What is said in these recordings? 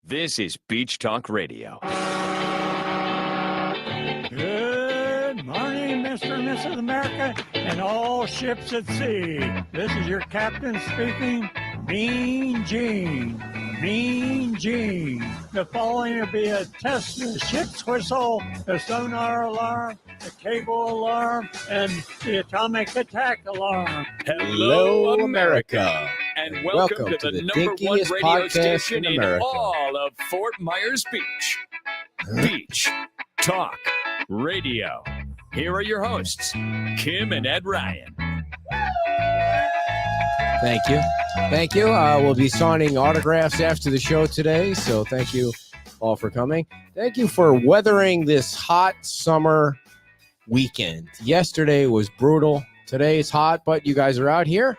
This is Beach Talk Radio. Good morning, Mr. and Mrs. America, and all ships at sea. This is your captain speaking, Mean Gene. Mean Gene. The following will be a test of the ship's whistle, the sonar alarm, the cable alarm, and the atomic attack alarm. Hello, America. And welcome to the number one dinkiest radio podcast station in in America. all of Fort Myers Beach. Beach Talk Radio. Here are your hosts, Kim and Ed Ryan. Thank you. Thank you. We'll be signing autographs after the show today, so thank you all for coming. Thank you for weathering this hot summer weekend. Yesterday was brutal. Today is hot, but you guys are out here,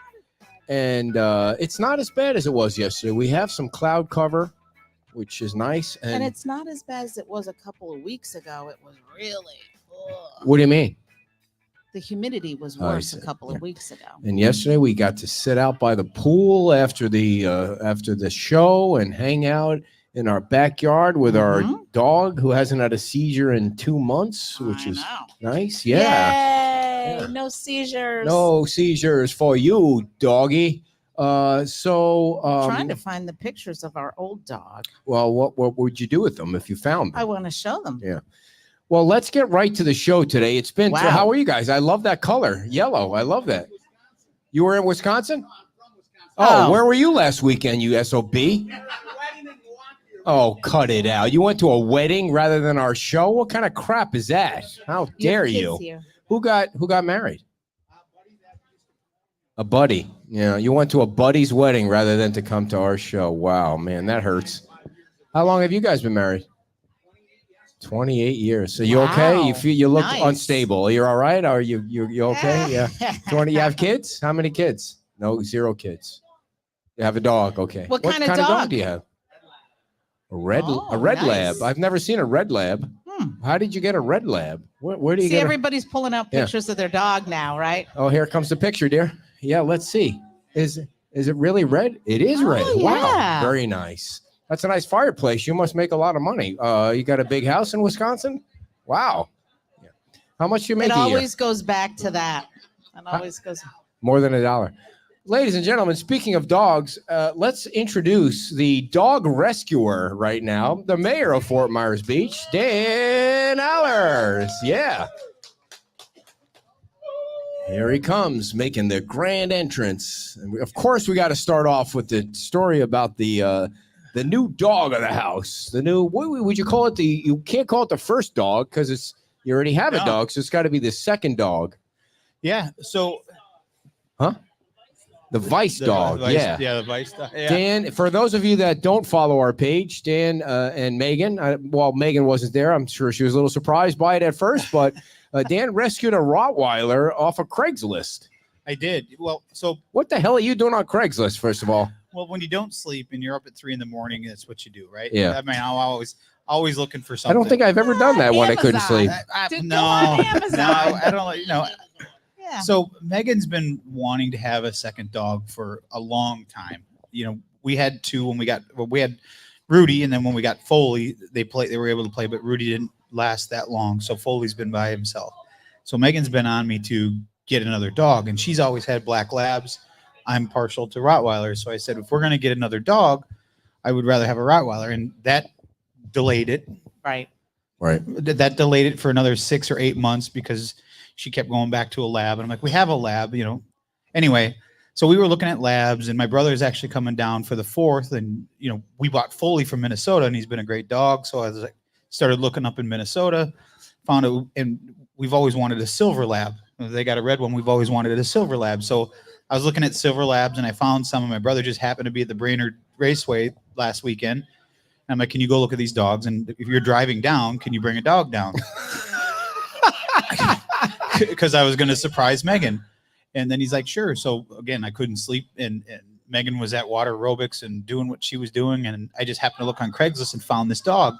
and it's not as bad as it was yesterday. We have some cloud cover, which is nice. And it's not as bad as it was a couple of weeks ago. It was really, What do you mean? the humidity was Oh, I worse see. a couple of weeks ago. And yesterday we got to sit out by the pool after the show and hang out in our backyard with our dog who hasn't had a seizure in 2 months, which is nice. Yeah. Yay! No seizures. No seizures for you, doggy. Trying to find the pictures of our old dog. Well, what would you do with them if you found them? I want to show them. Yeah. Well, let's get right to the show today. It's been, Wow. how are you guys? I love that color, yellow. I love that. You were in Wisconsin? Oh, where were you last weekend, you SOB? Oh, cut it out. You went to a wedding rather than our show? What kind of crap is that? How dare you? Here. Who got married? A buddy. Yeah, you went to a buddy's wedding rather than to come to our show. Wow, man, that hurts. How long have you guys been married? 28 years. So you okay? You look Nice. unstable. You're all right? Are you okay? Yeah. 20. You have kids? How many kids? No, 0 kids. You have a dog. Okay. What kind of dog dog? do you have? A red Oh, red nice. lab. I've never seen a red lab. How did you get a red lab? Where do you See, get everybody's pulling out Yeah. pictures of their dog now, right? Oh, here comes the picture, dear. Yeah, let's see. Is it really red? It is Oh, red. Wow. yeah. Very nice. That's a nice fireplace. You must make a lot of money. You got a big house in Wisconsin? Wow. Yeah. How much do you make It a year? always goes back to that. It always goes. More than $1. Ladies and gentlemen, speaking of dogs, let's introduce the dog rescuer right now, the mayor of Fort Myers Beach, Dan Allers. Yeah. Here he comes, making the grand entrance. And of course, we got to start off with the story about the new dog of the house. The new, what would you call it? You can't call it the first dog because you already have a dog, so it's got to be the second dog. Yeah. So, The Vice dog. Yeah, the Vice dog. Yeah. Dan, for those of you that don't follow our page, Dan and Megan, Megan wasn't there. I'm sure she was a little surprised by it at first, but Dan rescued a Rottweiler off of Craigslist. I did. Well, so What the hell are you doing on Craigslist, first of all? when you don't sleep and you're up at 3 a.m, that's what you do, right? Yeah. I mean, I'm always looking for I something. don't think I've ever done that when I couldn't Amazon. sleep. Dude, No, go on Amazon. no, I don't. Yeah. So Megan's been wanting to have a second dog for a long time. We had 2 when we had Rudy, and then when we got Foley, they were able to play, but Rudy didn't last that long. So Foley's been by himself. So Megan's been on me to get another dog, and she's always had black labs. I'm partial to Rottweilers. So I said, if we're going to get another dog, I would rather have a Rottweiler. And that delayed it. Right. Right. That delayed it for another 6 or 8 months because she kept going back to a lab. And I'm like, we have a lab, Anyway, so we were looking at labs, and my brother is actually coming down for the 4th. And, we bought Foley from Minnesota, and he's been a great dog. So I was like, started looking up in Minnesota, found it, and we've always wanted a silver lab. They got a red one. We've always wanted a silver lab. So I was looking at silver labs, and I found some, and my brother just happened to be at the Brainerd Raceway last weekend. And I'm like, can you go look at these dogs? And if you're driving down, can you bring a dog down? Because I was going to surprise Megan. And then he's like, sure. So again, I couldn't sleep, and Megan was at water aerobics and doing what she was doing. And I just happened to look on Craigslist and found this dog.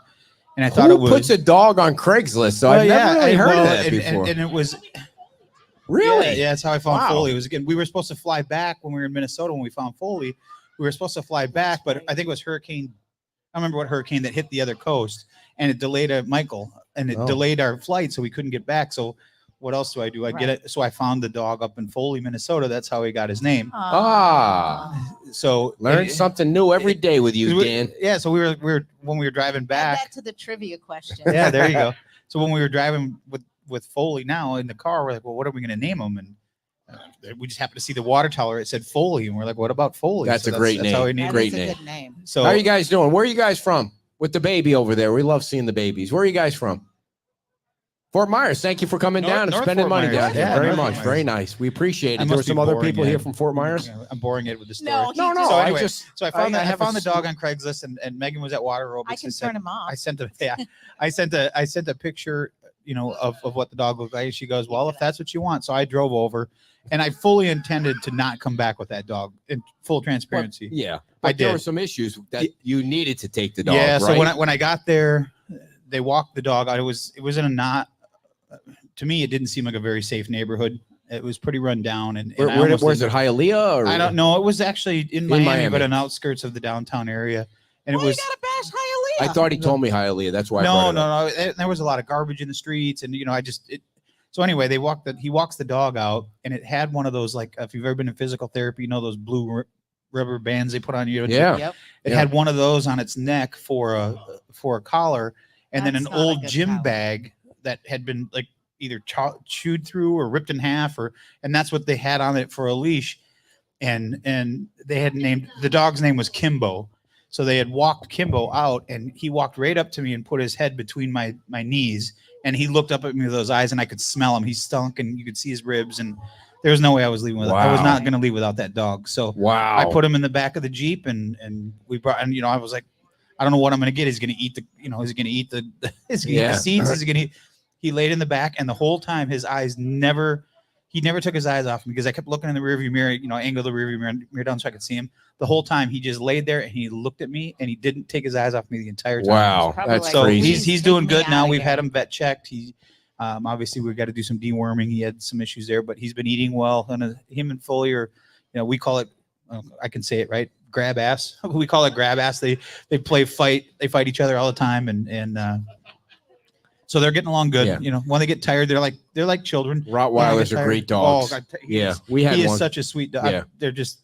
And I thought Who it was. puts a dog on Craigslist? So I've never really heard of that and, before. And it was Really? Yeah, that's how I found Wow. Foley. It was, again, we were supposed to fly back when we were in Minnesota when we found Foley. We were supposed to fly back, but I think it was I remember what hurricane that hit the other coast, and it delayed Michael, and it delayed our flight, so we couldn't get back. So what else do? I get it. So I found the dog up in Foley, Minnesota. That's how he got his name. So learn something new every day with you, Dan. Yeah. So we were when we were driving back. Add that to the trivia question. Yeah, there you go. So when we were driving with Foley now in the car, we're like, well, what are we going to name him? And we just happened to see the water tower. It said Foley, and we're like, what about Foley? That's a great name. That's how we named Great That's a good name. So how are you guys doing? Where are you guys from? With the baby over there. We love seeing the babies. Where are you guys from? Fort Myers. Thank you for coming down and spending money down here. Very much. Very nice. We appreciate it. There were some other people here from Fort Myers. Yeah, I'm boring it with the story. No. So anyway, I found I the dog on Craigslist, and Megan was at Water Aerobics. I can turn him off. I sent a picture, of what the dog looked like. She goes, well, if that's what you want. So I drove over, and I fully intended to not come back with that dog, in full transparency. But there were some issues that you needed to take the dog. Yeah. Right? So when I got there, they walked the dog out. It was in a not. To me, it didn't seem like a very safe neighborhood. It was pretty run down. And where's it, Hialeah? Or? I don't know. It was actually in Miami, but on outskirts of the downtown area. And it was. You gotta bash Hialeah. I thought he told me Hialeah. That's why. No. There was a lot of garbage in the streets, and So anyway, he walks the dog out, and it had one of those, like, if you've ever been in physical therapy, those blue rubber bands they put on you. Yeah. Yep. It had one of those on its neck for a collar, and then an old gym bag that had been like either chewed through or ripped in half, and that's what they had on it for a leash. And they had named the dog's name was Kimbo. So they had walked Kimbo out, and he walked right up to me and put his head between my knees, and he looked up at me with those eyes, and I could smell him. He stunk, and you could see his ribs, and there was no way I was leaving without. I was not going to leave without that dog. So I put him in the back of the Jeep, and we brought, and I was like, I don't know what I'm going to get. He's going to eat the seats. He's going to. He laid in the back, and the whole time his eyes never took his eyes off me, because I kept looking in the rearview mirror, angle the rearview mirror down so I could see him. The whole time he just laid there and he looked at me, and he didn't take his eyes off me the entire time. Wow, that's so crazy. He's doing good now. We've had him vet checked. He obviously we've got to do some deworming. He had some issues there, but he's been eating well. And him and Foley are, we call it, I can say it right, grab ass. We call it grab ass. They fight each other all the time, and so they're getting along good. Yeah. When they get tired, they're like children. Rottweilers are great dogs. Oh, we had one. He is such a sweet dog. Yeah. They're just.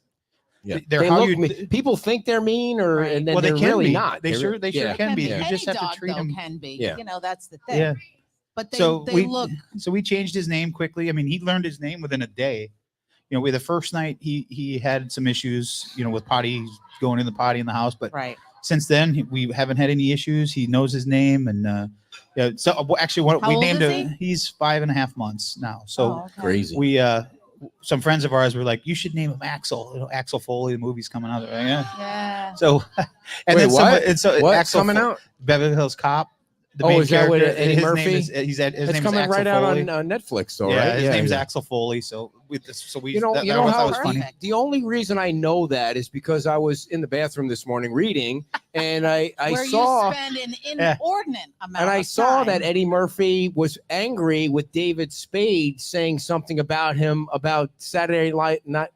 Yeah. They're people think they're mean, and then they they're can really be. not. They sure can be. Yeah. You just have to treat them. Can be. Yeah. That's the thing. Yeah. But they look. So we changed his name quickly. I mean, he learned his name within a day. The first night he had some issues, with potty, going in the potty in the house, but since then we haven't had any issues. He knows his name, and so actually what we named him. He's 5.5 months now. So crazy. We some friends of ours were like, you should name him Axel. Axel Foley. The movie's coming out. Yeah. So and wait, then what? Axel coming out? Beverly Hills Cop. The main is that character, what Eddie his Murphy? Name is, his name it's is coming Axel right Foley. out on Netflix, though, Yeah, right? his name's Axel Foley. So we, you know that how was funny. The only reason I know that is because I was in the bathroom this morning reading, and I saw you spend an inordinate amount. And I of saw time. that Eddie Murphy was angry with David Spade saying something about him about Saturday Night,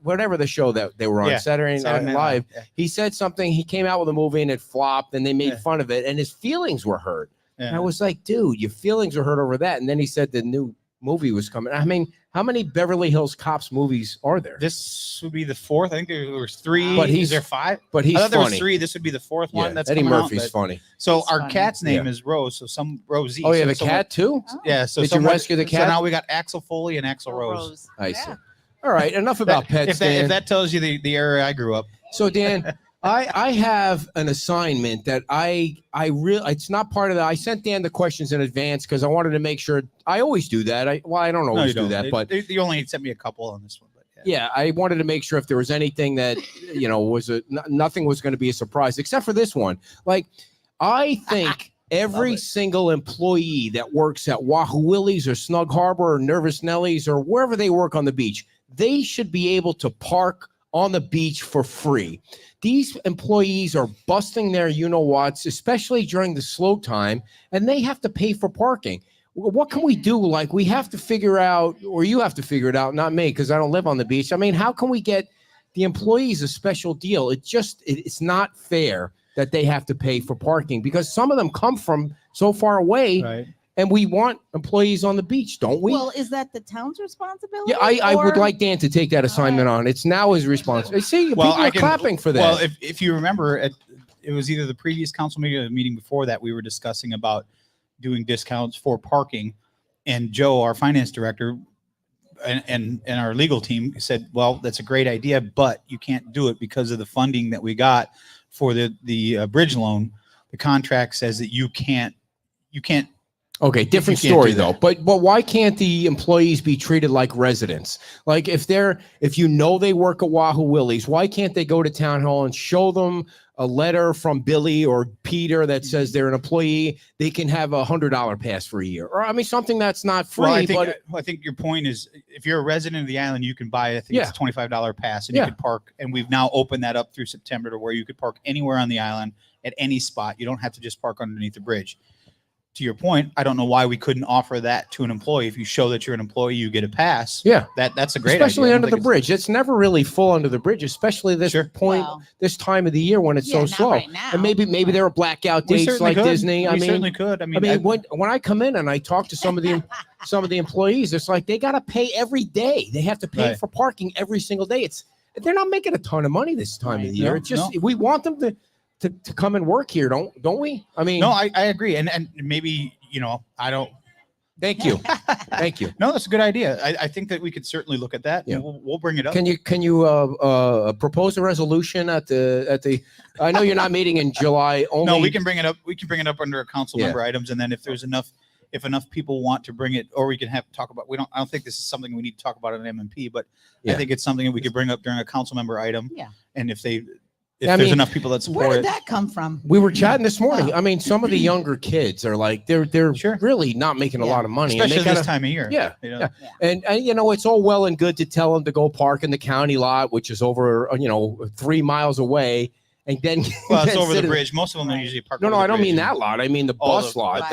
whatever the show that they were on, Saturday Night Live. Yeah. He said something. He came out with a movie and it flopped, and they made fun of it, and his feelings were hurt. Yeah. And I was like, dude, your feelings are hurt over that. And then he said the new movie was coming. I mean, how many Beverly Hills Cops movies are there? This would be the fourth. I think there was 3. But is there 5? But he's I thought there funny. was 3. This would be the 4th one. That's Eddie coming Murphy's out, funny. So He's our funny. cat's name is Rose. So some Rosie. Oh, yeah, so the cat too? Oh. Yeah. So did you rescue the cat? So now we got Axel Foley and Axel Rose. I see. All right, enough about pets. If that tells you the area I grew up. So Dan, I have an assignment that I really, it's not part of that. I sent Dan the questions in advance because I wanted to make sure. I always do that. I don't always do that, but you only sent me a couple on this one. But yeah, I wanted to make sure if there was anything that was nothing was going to be a surprise except for this one. Like, I think every single employee that works at Wahoo Willie's or Snug Harbor or Nervous Nellies or wherever they work on the beach, they should be able to park on the beach for free. These employees are busting their you-know-whats, especially during the slow time, and they have to pay for parking. What can we do? Like, we have to figure out, or you have to figure it out, not me, because I don't live on the beach. I mean, how can we get the employees a special deal? It's not fair that they have to pay for parking because some of them come from so far away. Right. And we want employees on the beach, don't we? Well, is that the town's responsibility? Yeah, I would like Dan to take that assignment on. It's now his responsibility. See, people are clapping for that. Well, if you remember, it was either the previous council meeting or the meeting before that, we were discussing about doing discounts for parking. And Joe, our finance director, and our legal team said, well, that's a great idea, but you can't do it because of the funding that we got for the bridge loan. The contract says that you can't. Okay, different story though. But why can't the employees be treated like residents? Like if you know they work at Wahoo Willie's, why can't they go to town hall and show them a letter from Billy or Peter that says they're an employee? They can have $100 pass for a year, or I mean something that's not free. Well, I think your point is if you're a resident of the island, you can buy it's a $25 pass and you could park. And we've now opened that up through September to where you could park anywhere on the island at any spot. You don't have to just park underneath the bridge. To your point, I don't know why we couldn't offer that to an employee. If you show that you're an employee, you get a pass. Yeah, that's a great especially idea. under the bridge. It's never really full under the bridge, especially this this time of the year when it's so slow. Right now. And maybe there are blackout dates like Disney. We certainly could. I mean, when I come in and I talk to some of the employees, it's like they got to pay every day. They have to pay for parking every single day. They're not making a ton of money this time of the year. We want them to come and work here, don't we? I mean, no, I agree, and maybe I don't. Thank you, thank you. No, that's a good idea. I think that we could certainly look at that. Yeah. We'll bring it up. Can you propose a resolution at the? I know you're not meeting in July. Only. No, we can bring it up. We can bring it up under our council member items, and then if there's enough people want to bring it, or we can talk about. I don't think this is something we need to talk about at MMP, but I think it's something that we could bring up during a council member item. Yeah. And if there's enough people that support it. Where did that come from? We were chatting this morning. I mean, some of the younger kids are like, they're really not making a lot of money. Especially this time of year. Yeah. And it's all well and good to tell them to go park in the county lot, which is over, 3 miles away. And then. Well, it's over the bridge. Most of them are usually parked. No, I don't mean that lot. I mean the bus lot.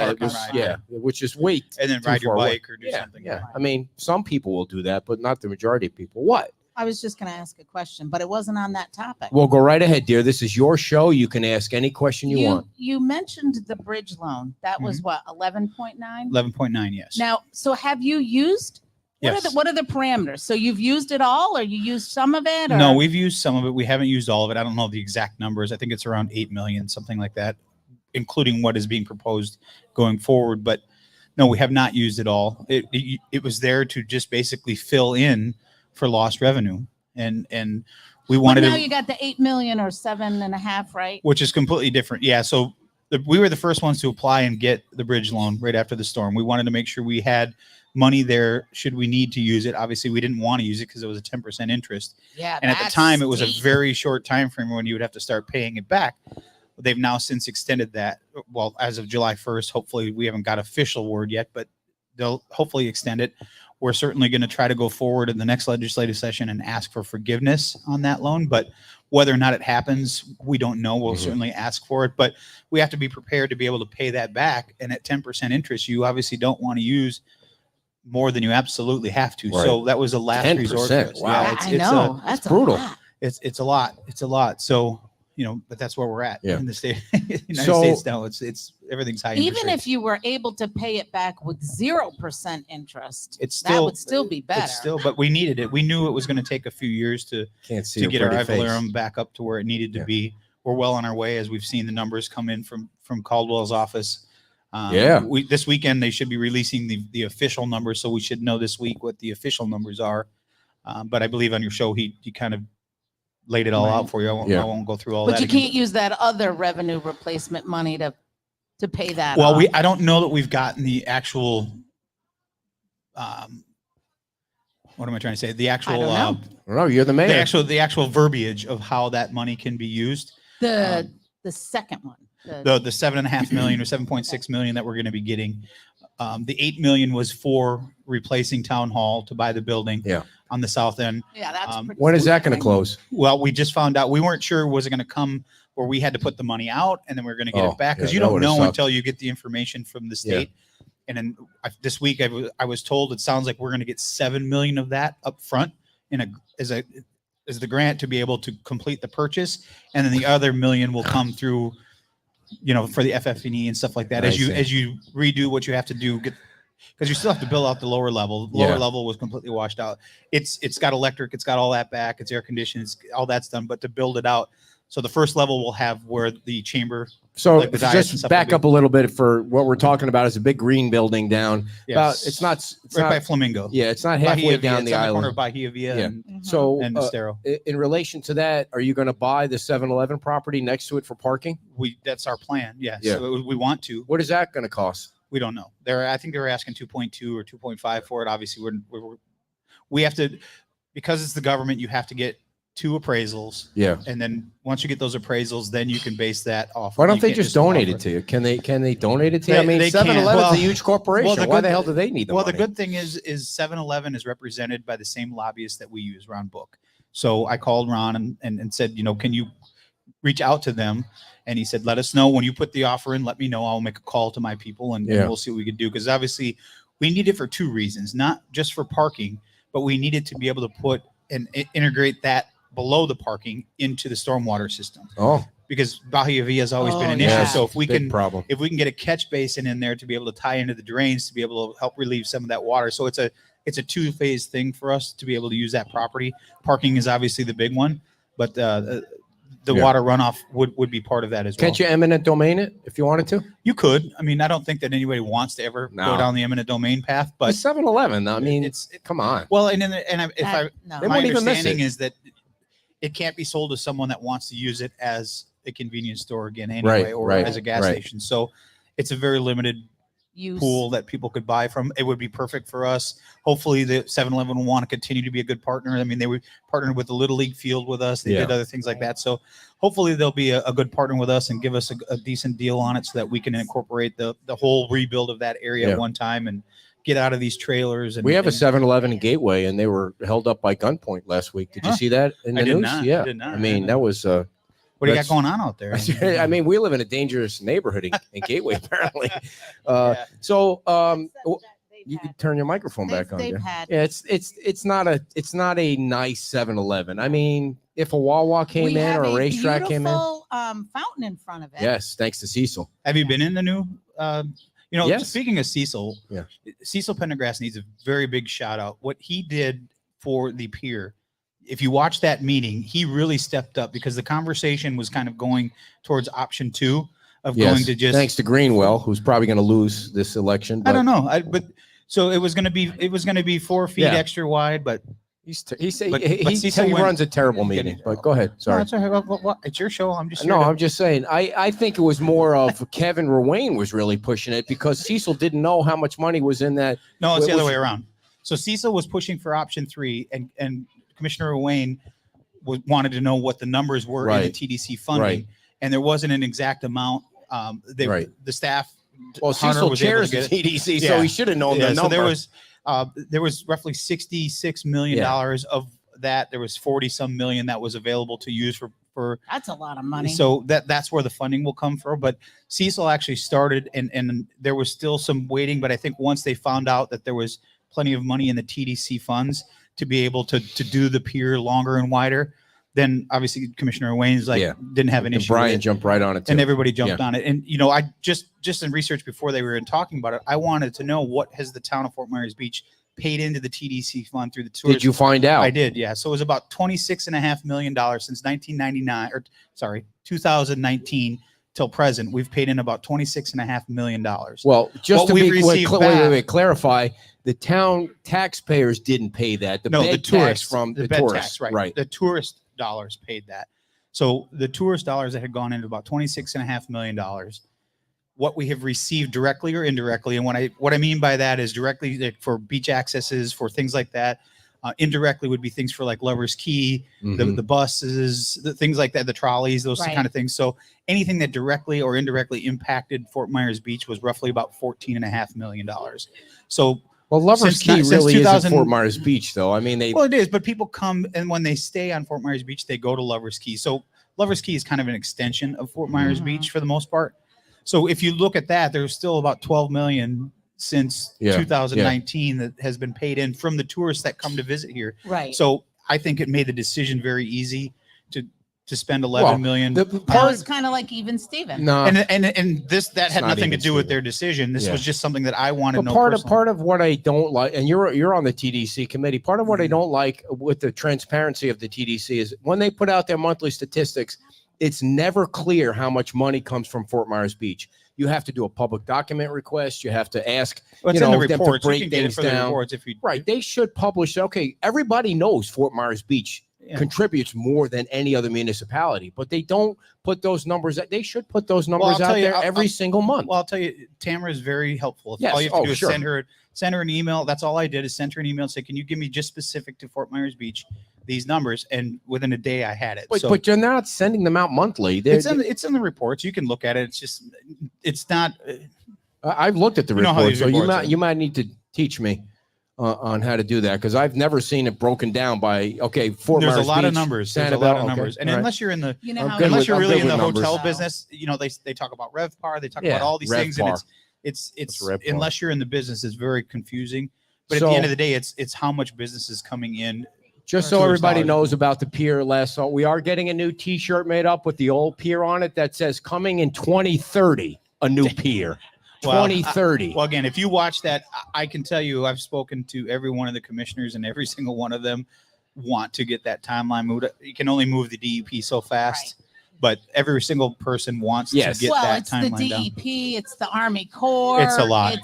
Which is way. And then ride your bike or do something. Yeah. I mean, some people will do that, but not the majority of people. What? I was just going to ask a question, but it wasn't on that topic. Well, go right ahead, dear. This is your show. You can ask any question you want. You mentioned the bridge loan. That was what, 11.9? 11.9, yes. Now, so have you used? What are the parameters? So you've used it all, or you used some of it? Or? No, we've used some of it. We haven't used all of it. I don't know the exact numbers. I think it's around 8 million, something like that, including what is being proposed going forward. But no, we have not used it all. It was there to just basically fill in for lost revenue, and we wanted. But now you got the 8 million or 7.5, right? Which is completely different. Yeah. So we were the first ones to apply and get the bridge loan right after the storm. We wanted to make sure we had money there should we need to use it. Obviously, we didn't want to use it because it was a 10% interest. Yeah. And at the time, it was a very short time frame when you would have to start paying it back. They've now since extended that. Well, as of July 1st, hopefully we haven't got official word yet, but they'll hopefully extend it. We're certainly going to try to go forward in the next legislative session and ask for forgiveness on that loan. But whether or not it happens, we don't know. We'll certainly ask for it. But we have to be prepared to be able to pay that back. And at 10% interest, you obviously don't want to use more than you absolutely have to. Right. So that was a last 10%. resort. For us. Wow. Yeah, I know. That's brutal. It's a lot. It's a lot. So, but that's where we're at in the state. United States now. It's everything's high. Even if you were able to pay it back with 0% interest, that would still be better. But we needed it. We knew it was going to take a few years to get our Ivalerum back up to where it needed to be. We're well on our way, as we've seen the numbers come in from Caldwell's office. This weekend they should be releasing the official numbers, so we should know this week what the official numbers are. But I believe on your show he kind of laid it all out for you. I won't go through all that. But you can't use that other revenue replacement money to pay that. Well, I don't know that we've gotten the actual. What am I trying to say? The actual. No, you're the mayor. The actual verbiage of how that money can be used. The second one. The 7.5 million or 7.6 million that we're going to be getting. The 8 million was for replacing town hall to buy the building on the south end. Yeah, that's when is that going to close? Well, we just found out. We weren't sure was it going to come where we had to put the money out and then we are going to get it back because you don't know until you get the information from the state. And then this week I was told it sounds like we're going to get 7 million of that up front as a is the grant to be able to complete the purchase, and then the other $1 million will come through, for the FF&E and stuff like that. As you redo what you have to do, because you still have to build out the lower level. Lower level was completely washed out. It's got electric, it's got all that back, it's air conditioned, all that's done. But to build it out, so the first level will have where the chamber. So like the diets and just stuff back will up a little bit for what we're talking about is a big green building down. Yes. It's not right by Flamingo. Yeah, it's not halfway Bahia down Via. the It's on the island. corner of Bahia Via Yeah. and, So and Estero. in relation to that, are you going to buy the 7-Eleven property next to it for parking? That's our plan. Yes. Yeah. So we want to. What is that going to cost? We don't know. I think they were asking 2.2 or 2.5 for it. Obviously, we have to, because it's the government, you have to get 2 appraisals. Yeah. And then once you get those appraisals, then you can base that off. Why don't You they can't just donate offer it to you? Can they donate it to you? I They- mean, they can. 7-Eleven's Well- a huge corporation. well, Why the hell do they need the Well, money? the good thing is 7-Eleven is represented by the same lobbyist that we use, Ron Book. So I called Ron and said, can you reach out to them? And he said, let us know when you put the offer in. Let me know. I'll make a call to my people and we'll see what we can do. Because obviously, we need it for 2 reasons, not just for parking, but we needed to be able to put and integrate that below the parking into the stormwater system. Oh, Because Bahia Via has always been an yeah. issue. So if we big can problem. if we can get a catch basin in there to be able to tie into the drains to be able to help relieve some of that water. So it's a 2-phase thing for us to be able to use that property. Parking is obviously the big one, but the water runoff would be part of that as well. Can't you eminent domain it if you wanted to? You could. I mean, I don't think that anybody wants to ever No. go down the eminent domain path, But but 7-Eleven, I mean, come on. well, if No. They my won't even miss understanding it. is that it can't be sold to someone that wants to use it as a convenience store again anyway, or right, as a gas right. station. So it's a very limited Use. pool that people could buy from. It would be perfect for us. Hopefully the 7-Eleven will want to continue to be a good partner. I mean, they were partnered with the Little League field with us. They Yeah. did other things like that. So hopefully they'll be a good partner with us and give us a decent deal on it so that we can incorporate the whole rebuild of that area Yeah. at one time and get out of these trailers. And We have a and- 7-Eleven in Gateway, and they were held up by gunpoint last week. Did you Huh. see that in the I did news? not. Yeah. I did not. I mean, that was. What do you got that's- going on out there? I mean, we live in a dangerous neighborhood in Gateway, apparently. Yeah. So, you can turn your microphone back on. They've There. had. Yeah, it's not a nice 7-Eleven. I mean, if a Wawa came We in have or a racetrack came in, beautiful, fountain in front of it. yes, thanks to Cecil. Have you been in the new? Yes. Speaking of Cecil, Yeah. Cecil Pendergrass needs a very big shout out. What he did for the Pier, if you watch that meeting, he really stepped up because the conversation was kind of going towards option 2 of Yes, going to just. thanks to Greenwell, who's probably going to lose this election. I don't know, but so it was going to be 4 feet Yeah. extra wide, but He Cecil went- runs a terrible meeting. But go ahead. no, Sorry. it's all right. What? It's your show. I'm just No, here to- I'm just saying. I think it was more of Kevin Ruane was really pushing it because Cecil didn't know how much money was in that. No, it's It the other was- way around. So Cecil was pushing for option 3, and Commissioner Wayne wanted to know what the numbers were in the Right. TDC funding, Right. and there wasn't an exact amount. Right. The staff. Well, Hunter Cecil was able to chairs the get it. TDC, so Yeah. he should have known the Yeah, number. so there was roughly $66 million of that. There was 40 some million that was available to use for That's a lot of money. so that's where the funding will come from. But Cecil actually started and there was still some waiting, but I think once they found out that there was plenty of money in the TDC funds to be able to do the pier longer and wider, then obviously Commissioner Wayne's didn't have an And issue. Brian with it. jumped right on it too. And everybody jumped on it. And I just in research before they were in talking about it, I wanted to know what has the town of Fort Myers Beach paid into the TDC fund through the tours. Did you find out? I did, yeah. So it was about $26.5 million since 2019 till present. We've paid in about $26.5 million. Well, just What to we've be received wait, clarify, the town taxpayers didn't pay that. The bed tax from the bed tourists, tax, right? The tourist dollars paid that. So the tourist dollars that had gone into about $26.5 million. What we have received directly or indirectly, and what I mean by that is directly like for beach accesses, for things like that. Indirectly would be things for like Lover's Key, Mhm. the buses, the things like that, the trolleys, those Right. kind of things. So anything that directly or indirectly impacted Fort Myers Beach was roughly about $14.5 million. So Well, Lover's Since Key since really 2000 isn't Fort Myers Beach, though. I mean, well, it is, but people come and when they stay on Fort Myers Beach, they go to Lover's Key. So Lover's Key is kind of an extension of Fort Myers Mhm. Beach for the most part. So if you look at that, there's still about 12 million since Yeah, 2019 that has been paid in from the tourists that come to visit here. Right. So I think it made the decision very easy to spend 11 million. That was kind of like even Steven. No, And that had not nothing to even do with Steven. their decision. This Yeah. was just something that I wanted to but know. part of what I don't like, and you're on the TDC committee. Part of what I don't like with the transparency of the TDC is when they put out their monthly statistics, it's never clear how much money comes from Fort Myers Beach. You have to do a public document request. You have to ask, Well, it's you in know, the them to reports. You break can get it things for the down. reports if you Right. They should publish. Okay, everybody knows Fort Myers Beach contributes more than any other municipality, but they don't put those numbers. They should put those numbers out there every single month. Well, I'll tell you, Tamara is very helpful. Yes. All you have to do is Sure. send her an email. That's all I did is send her an email and say, can you give me just specific to Fort Myers Beach these numbers? And within a day I had it. But you're not sending them out monthly. It's in the reports. You can look at it. It's not. I've looked at the You know how report, these so reports are. you might need to teach me on how to do that, because I've never seen it broken down by Fort There's Myers a lot Beach, of numbers. There's a Sanibel, lot of okay, numbers. And all right. unless you're in the You know how good unless with- you're I'm really good in the with hotel numbers. business, they talk about RevPAR, they talk Yeah, about all these things, and RevPAR. it's RevPAR? unless you're in the business, it's very confusing. But So- at the end of the day, it's how much business is coming in. Just so Tourist everybody dollars. knows about the Pier so we are getting a new T-shirt made up with the old Pier on it that says "Coming in 2030." A new Pier, Well, 2030. Well, again, if you watch that, I can tell you, I've spoken to every one of the commissioners, and every single one of them want to get that timeline moved. You can only move the DEP so fast, but every single person wants to get that it's the timeline down. DEP, it's the Army Corps. It's a lot.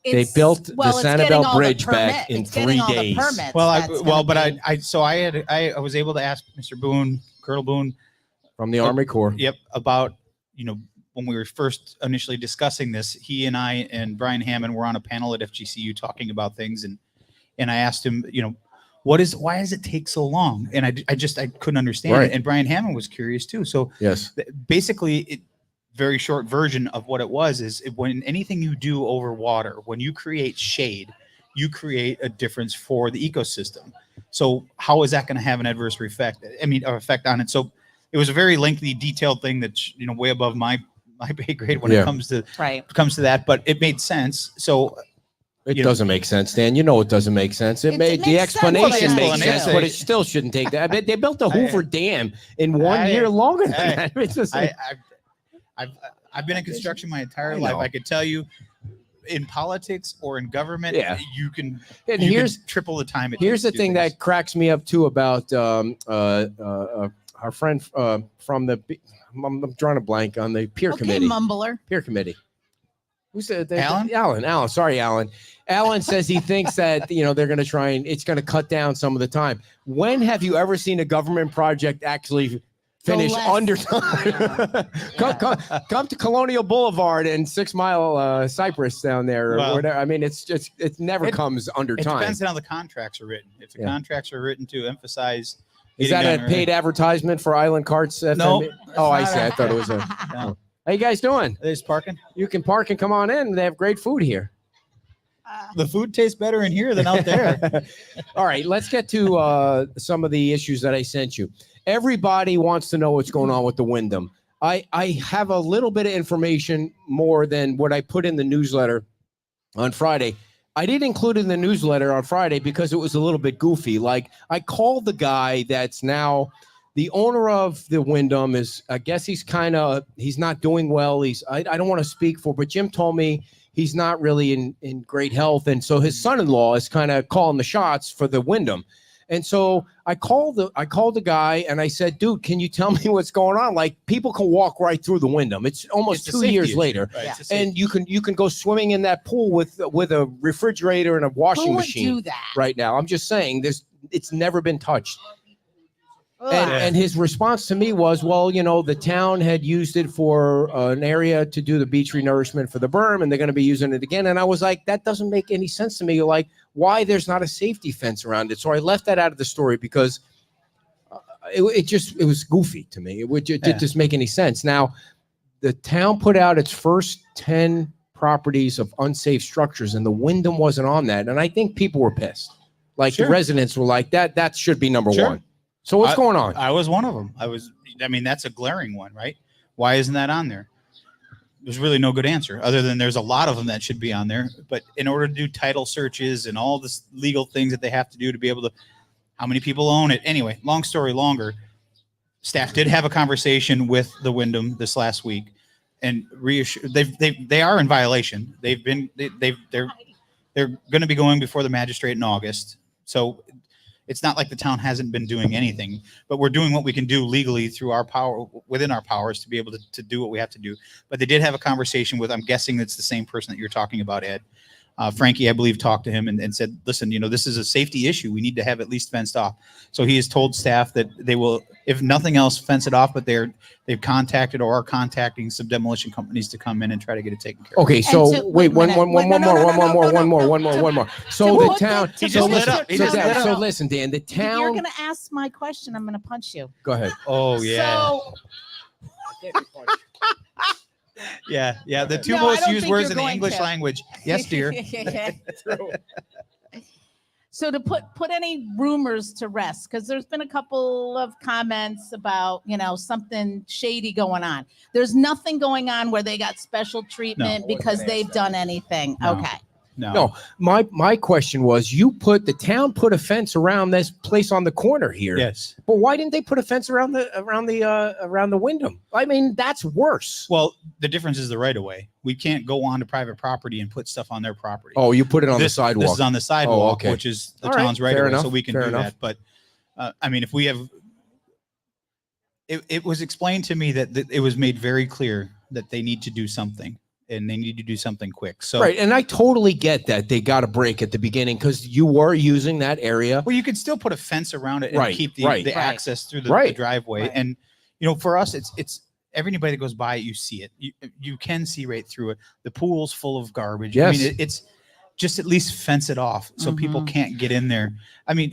They built the it's getting Sanibel all the Bridge back in it's getting 3 all the days. permits Well, that's gonna be- I was able to ask Mr. Boone, Colonel Boone, From the Army Corps. yep, about, when we were first initially discussing this, he and I and Brian Hammond were on a panel at FGCU talking about things, and I asked him, why does it take so long? And I couldn't understand Right. it. And Brian Hammond was curious too. So Yes. basically, very short version of what it was is when anything you do over water, when you create shade, you create a difference for the ecosystem. So how is that going to have an adverse effect? Effect on it. So it was a very lengthy, detailed thing that's way above my pay grade when it comes to that, but it made sense. So It doesn't make sense, Dan. You know it doesn't make sense. It made the makes sense. explanation Well, make the sense, but it explanation- still shouldn't take that. I mean, they built the Hoover Dam in 1 year longer than that. It's just like, I've been in construction my entire I life. know. I could tell you, in politics or in government, Yeah. you can and you here's can triple the time. here's the thing that cracks me up too about our friend from the. I'm drawing a blank on the Pier Okay, committee. mumbler. Peer committee. Who said that? Alan? Alan. Sorry, Alan. Alan says he thinks that they're going to try and it's going to cut down some of the time. When have you ever seen a government project actually finish less. under time? come to Colonial Boulevard and 6 Mile Cypress down there or Well, whatever. I mean, it never comes under it time. depends on how the contracts are written. If the contracts are written to emphasize, Is getting that done a paid advertisement for Island Carts? No, FM? Oh, I it's see. not. I thought it was a. No. How you guys doing? There's parking. You can park and come on in. They have great food here. The food tastes better in here than out there. All right, let's get to some of the issues that I sent you. Everybody wants to know what's going on with the Windom. I have a little bit of information more than what I put in the newsletter on Friday. I didn't include it in the newsletter on Friday because it was a little bit goofy. Like, I called the guy that's now the owner of the Windom is, I guess he's not doing well. I don't want to speak for, but Jim told me he's not really in great health. And so his son-in-law is kind of calling the shots for the Windom. And so I called the guy and I said, dude, can you tell me what's going on? Like, people can walk right through the Windom. It's almost It's a 2 safety years issue, later. right? It's a safety And you can go swimming in that pool with a refrigerator and a washing Who would machine do that? right now. I'm just saying it's never been touched. Ugh. And his response to me was, well, the town had used it for an area to do the beach renourishment for the berm, and they're going to be using it again. And I was like, that doesn't make any sense to me. Like, why there's not a safety fence around it? So I left that out of the story because it was goofy to me. It didn't just make any sense. Now, the town put out its first 10 properties of unsafe structures, and the Windom wasn't on that. And I think people were pissed. Like, Sure. the residents were like, that should be number Sure. one. So what's going on? I was one of them. That's a glaring one, right? Why isn't that on there? There's really no good answer other than there's a lot of them that should be on there. But in order to do title searches and all this legal things that they have to do to be able to, How many people own it? Anyway, long story longer. Staff did have a conversation with the Windom this last week, and they are in violation. They're going to be going before the magistrate in August. So it's not like the town hasn't been doing anything, but we're doing what we can do legally through our power, within our powers, to be able to do what we have to do. But they did have a conversation with, I'm guessing it's the same person that you're talking about, Ed. Frankie, I believe, talked to him and said, listen, this is a safety issue. We need to have it at least fenced off. So he has told staff that they will, if nothing else, fence it off, but they've contacted or are contacting some demolition companies to come in and try to get it taken care of. Okay, so wait a one minute. more. So the town. He just lit up. So listen, Dan, the If you're town. going to ask my question, I'm going to punch you. Go ahead. Oh, yeah. So, Yeah. The two No, I most don't used think words you're in the going English to. language. Yes, dear. So to put any rumors to rest, because there's been a couple of comments about, something shady going on. There's nothing going on where they got special treatment because they've done anything. No. Okay. No, my question was, the town put a fence around this place on the corner here. Yes. But why didn't they put a fence around the Windom? I mean, that's worse. Well, the difference is the right of way. We can't go on to private property and put stuff on their property. Oh, you put it on the sidewalk. This is on the sidewalk, okay. which is the All right, town's right fair of way, so enough, we can fair do enough. that. But I mean, if we have, it was explained to me that it was made very clear that they need to do something. And they need to do something quick. So Right, and I totally get that they got a break at the beginning because you were using that area. well, you could still put a fence around it and Right, keep the right. access through the Right. driveway. Right. And for us, it's everybody that goes by it, you see it. You can see right through it. The pool's full of garbage. Yes. I mean, it's just at least fence it off so people can't get in there. I mean,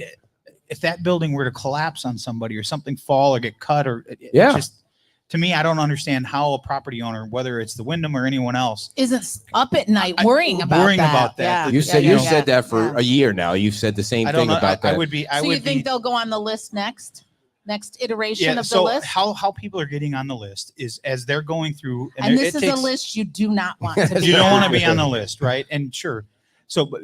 if that building were to collapse on somebody or something fall or get cut or Yeah. just. To me, I don't understand how a property owner, whether it's the Windom or anyone else, Isn't up at night worrying about that. Yeah. You said you said that for yeah. a year now. You've said the same I don't thing know. about that. I would be. I So would you think be, they'll go on the list next iteration of the so list? how people are getting on the list is as they're going through, And this it is takes, a list you do not want to be you don't on. want to be on the list, right? And sure, so but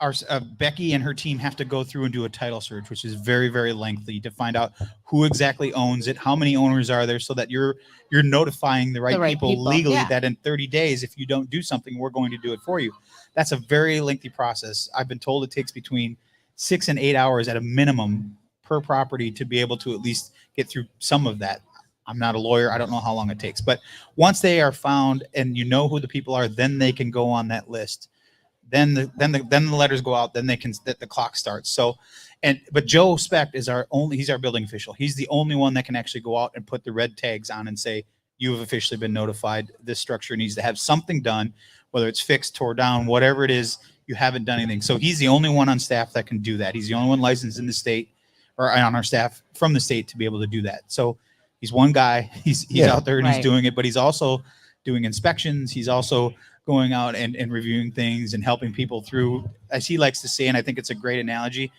our Becky and her team have to go through and do a title search, which is very, very lengthy to find out who exactly owns it, how many owners are there, so that you're notifying the right people legally yeah. that in 30 days, if you don't do something, we're going to do it for you. That's a very lengthy process. I've been told it takes between 6 and 8 hours at a minimum per property to be able to at least get through some of that. I'm not a lawyer. I don't know how long it takes, but once they are found and you know who the people are, then they can go on that list. Then the letters go out. Then the clock starts. So, but Joe Specht is he's our building official. He's the only one that can actually go out and put the red tags on and say, you have officially been notified. This structure needs to have something done, whether it's fixed, tore down, whatever it is, you haven't done anything. So he's the only one on staff that can do that. He's the only one licensed in the state or on our staff from the state to be able to do that. So he's one guy. He's out there and he's doing it, but he's also doing inspections. He's also going out and reviewing things and helping people through, as he likes to say, and I think it's a great analogy,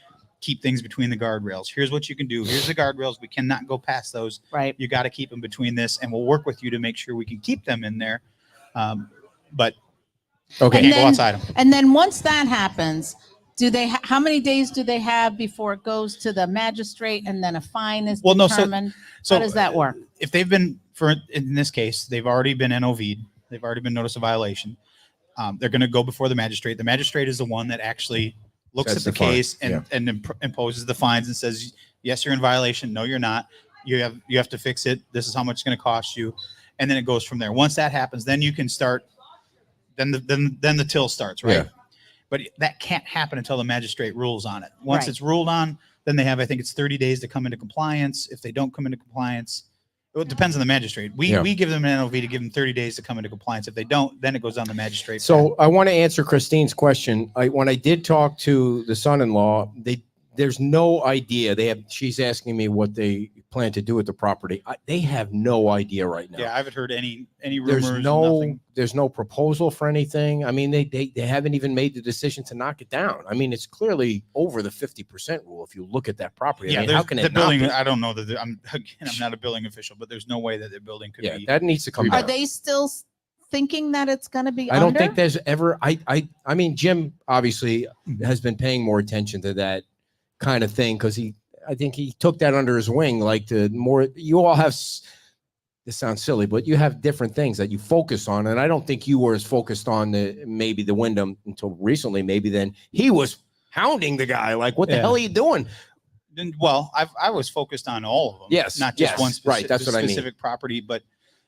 keep things between the guardrails. Here's what you can do. Here's the guardrails. We cannot go past those. Right. You got to keep them between this, and we'll work with you to make sure we can keep them in there. But Okay. can't go outside them. And then once that happens, how many days do they have before it goes to the magistrate and then a fine is determined? So how does that work? If they've been, in this case, they've already been NOV'd. They've already been notice of violation. They're going to go before the magistrate. The magistrate is the one that actually looks Sets at the the fine. case and imposes the fines and says, yes, you're in violation. No, you're not. You have to fix it. This is how much it's going to cost you. And then it goes from there. Once that happens, then you can start. Then the till starts, right? Yeah. But that can't happen until the magistrate rules on it. Once Right. it's ruled on, then they have, I think it's 30 days to come into compliance. If they don't come into compliance, it depends on the magistrate. We give them an NOV to give them 30 days to come into compliance. If they don't, then it goes on the magistrate. So I want to answer Christine's question. When I did talk to the son-in-law, there's no idea. She's asking me what they plan to do with the property. They have no idea right now. Yeah, I haven't heard any rumors. There's nothing. there's no proposal for anything. I mean, they haven't even made the decision to knock it down. I mean, it's clearly over the 50% rule if you look at that property. Yeah, I mean, how can the it not building? be? I don't know that. I'm not a building official, but there's no way that the building could Yeah, be. that needs to come Are down. they still thinking that it's going to be I don't under? think there's ever. I mean, Jim obviously has been paying more attention to that. kind of thing, because I think he took that under his wing. Like you all have. This sounds silly, but you have different things that you focus on, and I don't think you were as focused on maybe the Windom until recently. Maybe then he was hounding the guy, like, "What the hell are you doing?" Well, I was focused on all of them. Yes, not just one right. That's what I mean. Specific property, but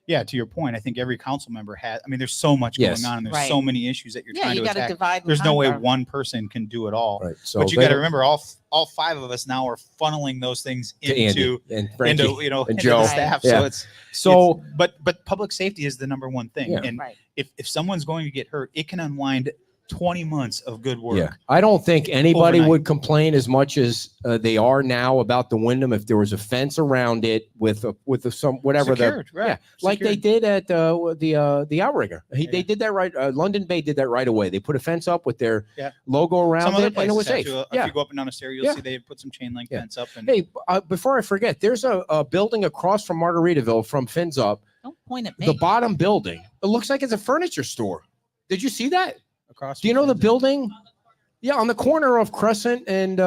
yeah, to your point, I think every council member had. I mean, there's so much going on, and there's so many issues that you're trying to attack. Divide. There's no way one person can do it all. Right. So but you got to remember, all 5 of us now are funneling those things into Frankie, into Joe. the staff. Yeah. So but public safety is the number one thing. Yeah. And if someone's going to get hurt, it can unwind 20 months of good work. Yeah, I don't think anybody overnight would complain as much as they are now about the Windom if there was a fence around it with some whatever Secured, right. like they did at the Outrigger. They did that right. London Bay did that right away. They put a fence up with their logo around Some other it, and it was places safe. If you go up and down the stair, you'll see they put some chain link fence up. And hey, before I forget, there's a building across from Margaritaville from Fins Up. Don't point at me. The bottom building. It looks like it's a furniture store. Did you see that? across. Do you know the building? Yeah, on the corner of Crescent and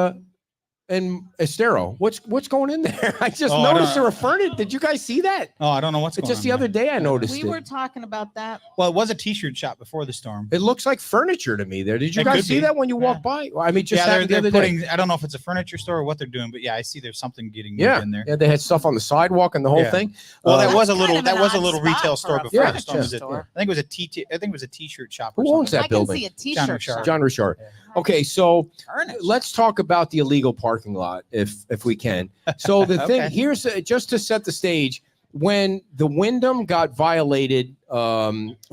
Estero. What's going in there? I just noticed there were furniture. Did you guys see that? Oh, I don't know what's going on. Just the other day I noticed we it. were talking about that. Well, it was a t-shirt shop before the storm. It looks like furniture to me there. Did you It guys could see be. that when you walked by? Well, I mean, just happened the they're other putting. day. I don't know if it's a furniture store or what they're doing, but yeah, I see there's something getting moved Yeah, in there. yeah, they had stuff on the sidewalk and the whole thing. Well, that That's was a kind little. of That an was a odd little spot retail for store a before the furniture storm. I store. think it was a t-shirt shop. Or Who owns something. that I can building? see a John t-shirt Richard. shop. John Richard. Okay, so Furniture. let's talk about the illegal parking lot if we can. So the thing Okay. here's just to set the stage. When the Windom got violated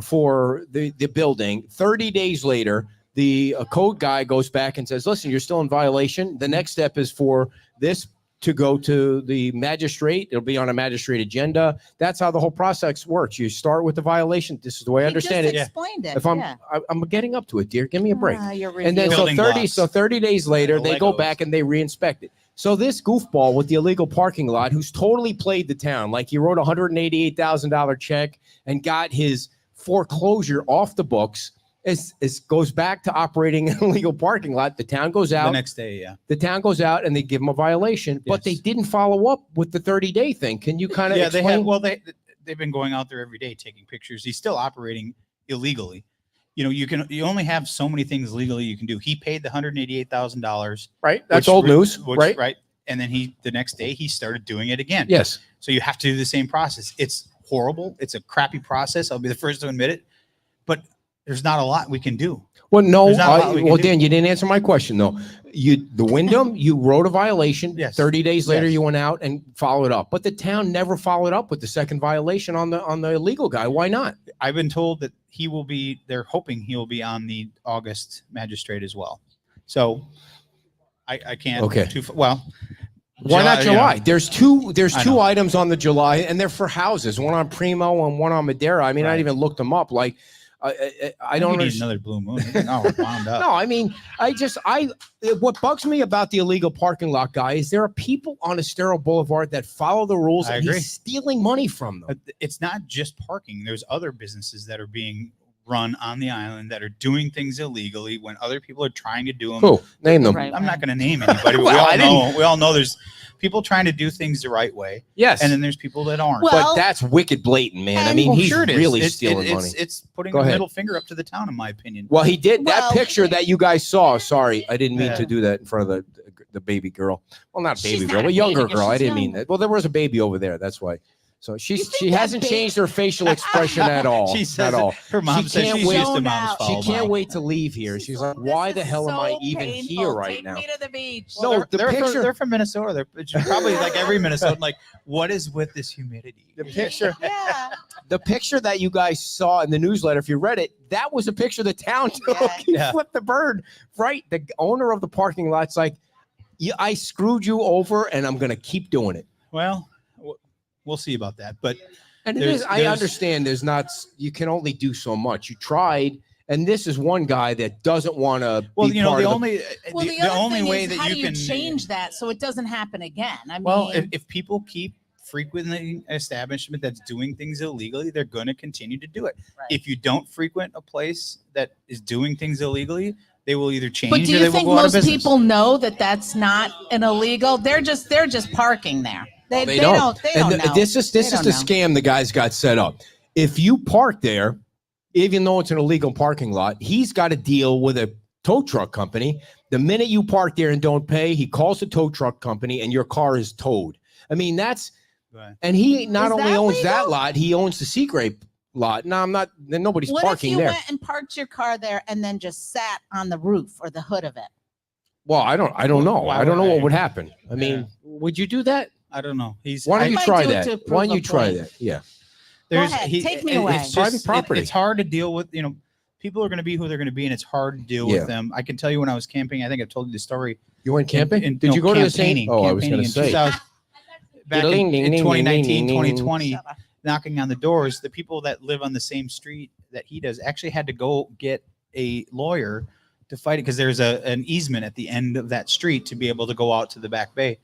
for the building, 30 days later, the code guy goes back and says, listen, you're still in violation. The next step is for this to go to the magistrate. It'll be on a magistrate agenda. That's how the whole process works. You start with the violation. This is the way I understand it. Explained it. If I'm getting up to it, dear, give me a break. You're And then Building blocks. 30 days later, The they go Legos. back and they reinspect it. So this goofball with the illegal parking lot, who's totally played the town, like he wrote a $188,000 check and got his foreclosure off the books, goes back to operating an illegal parking lot. The town goes The out. next day, yeah. The town goes out and they give him a violation, but they Yes. didn't follow up with the 30-day thing. Can you kind of Yeah, explain? they have. Well, they've been going out there every day taking pictures. He's still operating illegally. You know, you only have so many things legally you can do. He paid the $188,000. Right. That's which old re- news. which- Right. Right. And then the next day he started doing it again. Yes. So you have to do the same process. It's horrible. It's a crappy process. I'll be the first to admit it. But there's not a lot we can do. Well, no. There's not a lot we can do. Dan, you didn't answer my question though. The Windom, you wrote a violation. Yes. 30 days later, Yes. you went out and followed up, but the town never followed up with the second violation on the illegal guy. Why not? I've been told that he will be. They're hoping he will be on the August magistrate as well. So I can't. Okay. Well. Why not you know, July? There's two I two know. items on the July, and they're for houses. One on Primo and one on Madera. I mean, I Right. even looked them up. Like, I don't we need understand. another blue moon. No, we're wound up. No, I mean, what bugs me about the illegal parking lot guy is there are people on Estero Boulevard that follow the rules, I and agree. he's stealing money from them. But it's not just parking. There's other businesses that are being run on the island that are doing things illegally when other people are trying to do them. Who? Name them. Right. I'm not going to name anybody, but Well, we all know there's people trying to do things the right way, Yes. and then there's people that aren't. Well, but that's wicked blatant, man. I mean, Well, he's sure it is. really It's- stealing money. It's putting Go the ahead. middle finger up to the town, in my opinion. Well, he did that Well, picture that you guys saw. Sorry, I didn't mean Yeah. to do that in front of the baby girl. Well, not She's baby not girl, a a younger baby, girl. I she's didn't mean young. that. Well, there was a baby over there. That's why. So You she think that hasn't baby- changed her facial expression at all. She says at all. her mom She says can't she's wait- used to Zone mom's out. She foul can't mouth. wait to leave here. She's like, This why is the hell am I so even painful. here right Take now? me to the beach. No, Well, the picture- they're from Minnesota. They're probably like every Minnesotan. Like, what is with this humidity? The picture, Yeah. the picture that you guys saw in the newsletter, if you read it, that was a picture the town took. Yeah. He Yeah. flipped the bird. Right. The owner of the parking lot's like, yeah, I screwed you over and I'm going to keep doing it. Well, we'll see about that. But And it There's- is, I there's- understand there's not, you can only do so much. You tried. And this is one guy that doesn't want to. well, be you know, part the of only Well, the other only thing way is, that how you do can change that so it doesn't happen again? I mean, Well, if people keep frequenting an establishment that's doing things illegally, they're going to continue to do it. Right. If you don't frequent a place that is doing things illegally, they will either change But do or they you will think go out of most business. people know that that's not an illegal? They're just parking there. They They don't. They And don't know. This is They the don't know. scam the guys got set up. If you park there, even though it's an illegal parking lot, he's got to deal with a tow truck company. The minute you park there and don't pay, he calls the tow truck company and your car is towed. I mean, that's Right. and he not Is only that owns legal? that lot, he owns the Seagrape lot. No, I'm not. Nobody's What parking if you there. went and parked your car there and then just sat on the roof or the hood of it? Well, I don't know. Why I don't know would what I? would happen. I mean, Yeah. would you do that? I don't know. Why don't I you might try do it that? to prove Why don't a you try point. that? Yeah. ahead. Take me away. It's Private just, property. it's hard to deal with. People are going to be who they're going to be, and it's hard to deal Yeah. with them. I can tell you when I was camping, I think I've told you the story. You went camping? Did you go to the same? Oh, I was going to say. Back Ding, in, ding, in ding, 2019, ding, ding, ding. 2020, Shut up. knocking on the doors, the people that live on the same street that he does actually had to go get a lawyer to fight it because there's an easement at the end of that street to be able to go out to the back bay.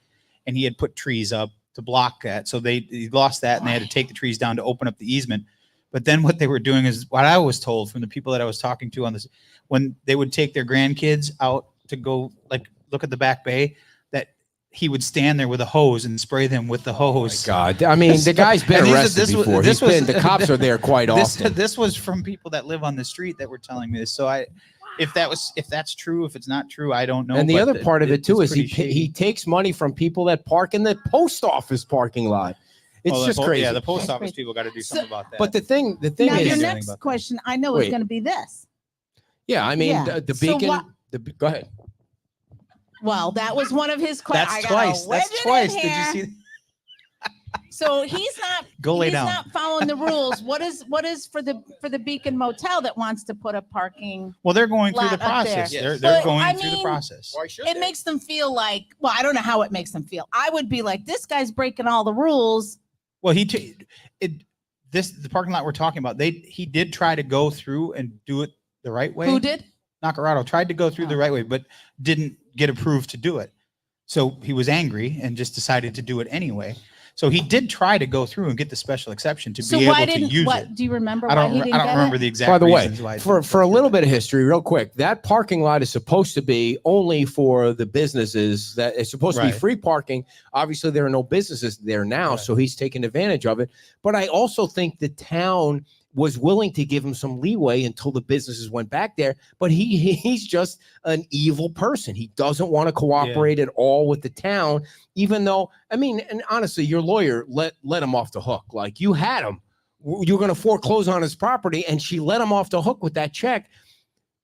And he had put trees up to block that. So he lost that and they had to take the trees down to open up the easement. But then what they were doing is what I was told from the people that I was talking to on this, when they would take their grandkids out to go like look at the back bay, that he would stand there with a hose and spray them with the hose. God, I mean, the guy's been And these are- arrested this was- before. this was- The cops are there quite often. This was from people that live on the street that were telling me this. So if that's true, if it's not true, I don't know. And the but other part of it too it's is he pretty shady. he takes money from people that park in the post office parking lot. It's Well, just crazy. Yeah, the post That's office crazy. people got to do something about that. But the thing Now, is, your can't do anything next about that. question, I know, is Wait. going to be this. yeah, I mean, Yeah. the So beacon. what- Go ahead. Well, that was one of his questions. that's twice. That's twice. Did you see? So he's not. Go lay he's down. not following the rules. What is for the Beacon Motel that wants to put a parking? Well, they're going through the Lot up there. process. Yes. They're But, going I through the mean, process. It makes them feel like. Well, I don't know how it makes them feel. I would be like, this guy's breaking all the rules. Well, the parking lot we're talking about. He did try to go through and do it the right way. Who did? Nacarado tried to go through the Oh. right way, but didn't get approved to do it. So he was angry and just decided to do it anyway. So he did try to go through and get the special exception to So be why able to didn't? use What it. do you remember? I why don't. he I didn't don't get remember it? the exact. By the way, reasons why it for didn't a go little through. bit of history, real quick, that parking lot is supposed to be only for the businesses. That it's supposed to be Right. free parking. Obviously, there are no businesses there now, Right. so he's taking advantage of it. But I also think the town was willing to give him some leeway until the businesses went back there. But he's just an evil person. He doesn't want to cooperate at all with the town, even though, I mean, and honestly, your lawyer let him off the hook. Like, you had him. You're going to foreclose on his property, and she let him off the hook with that check.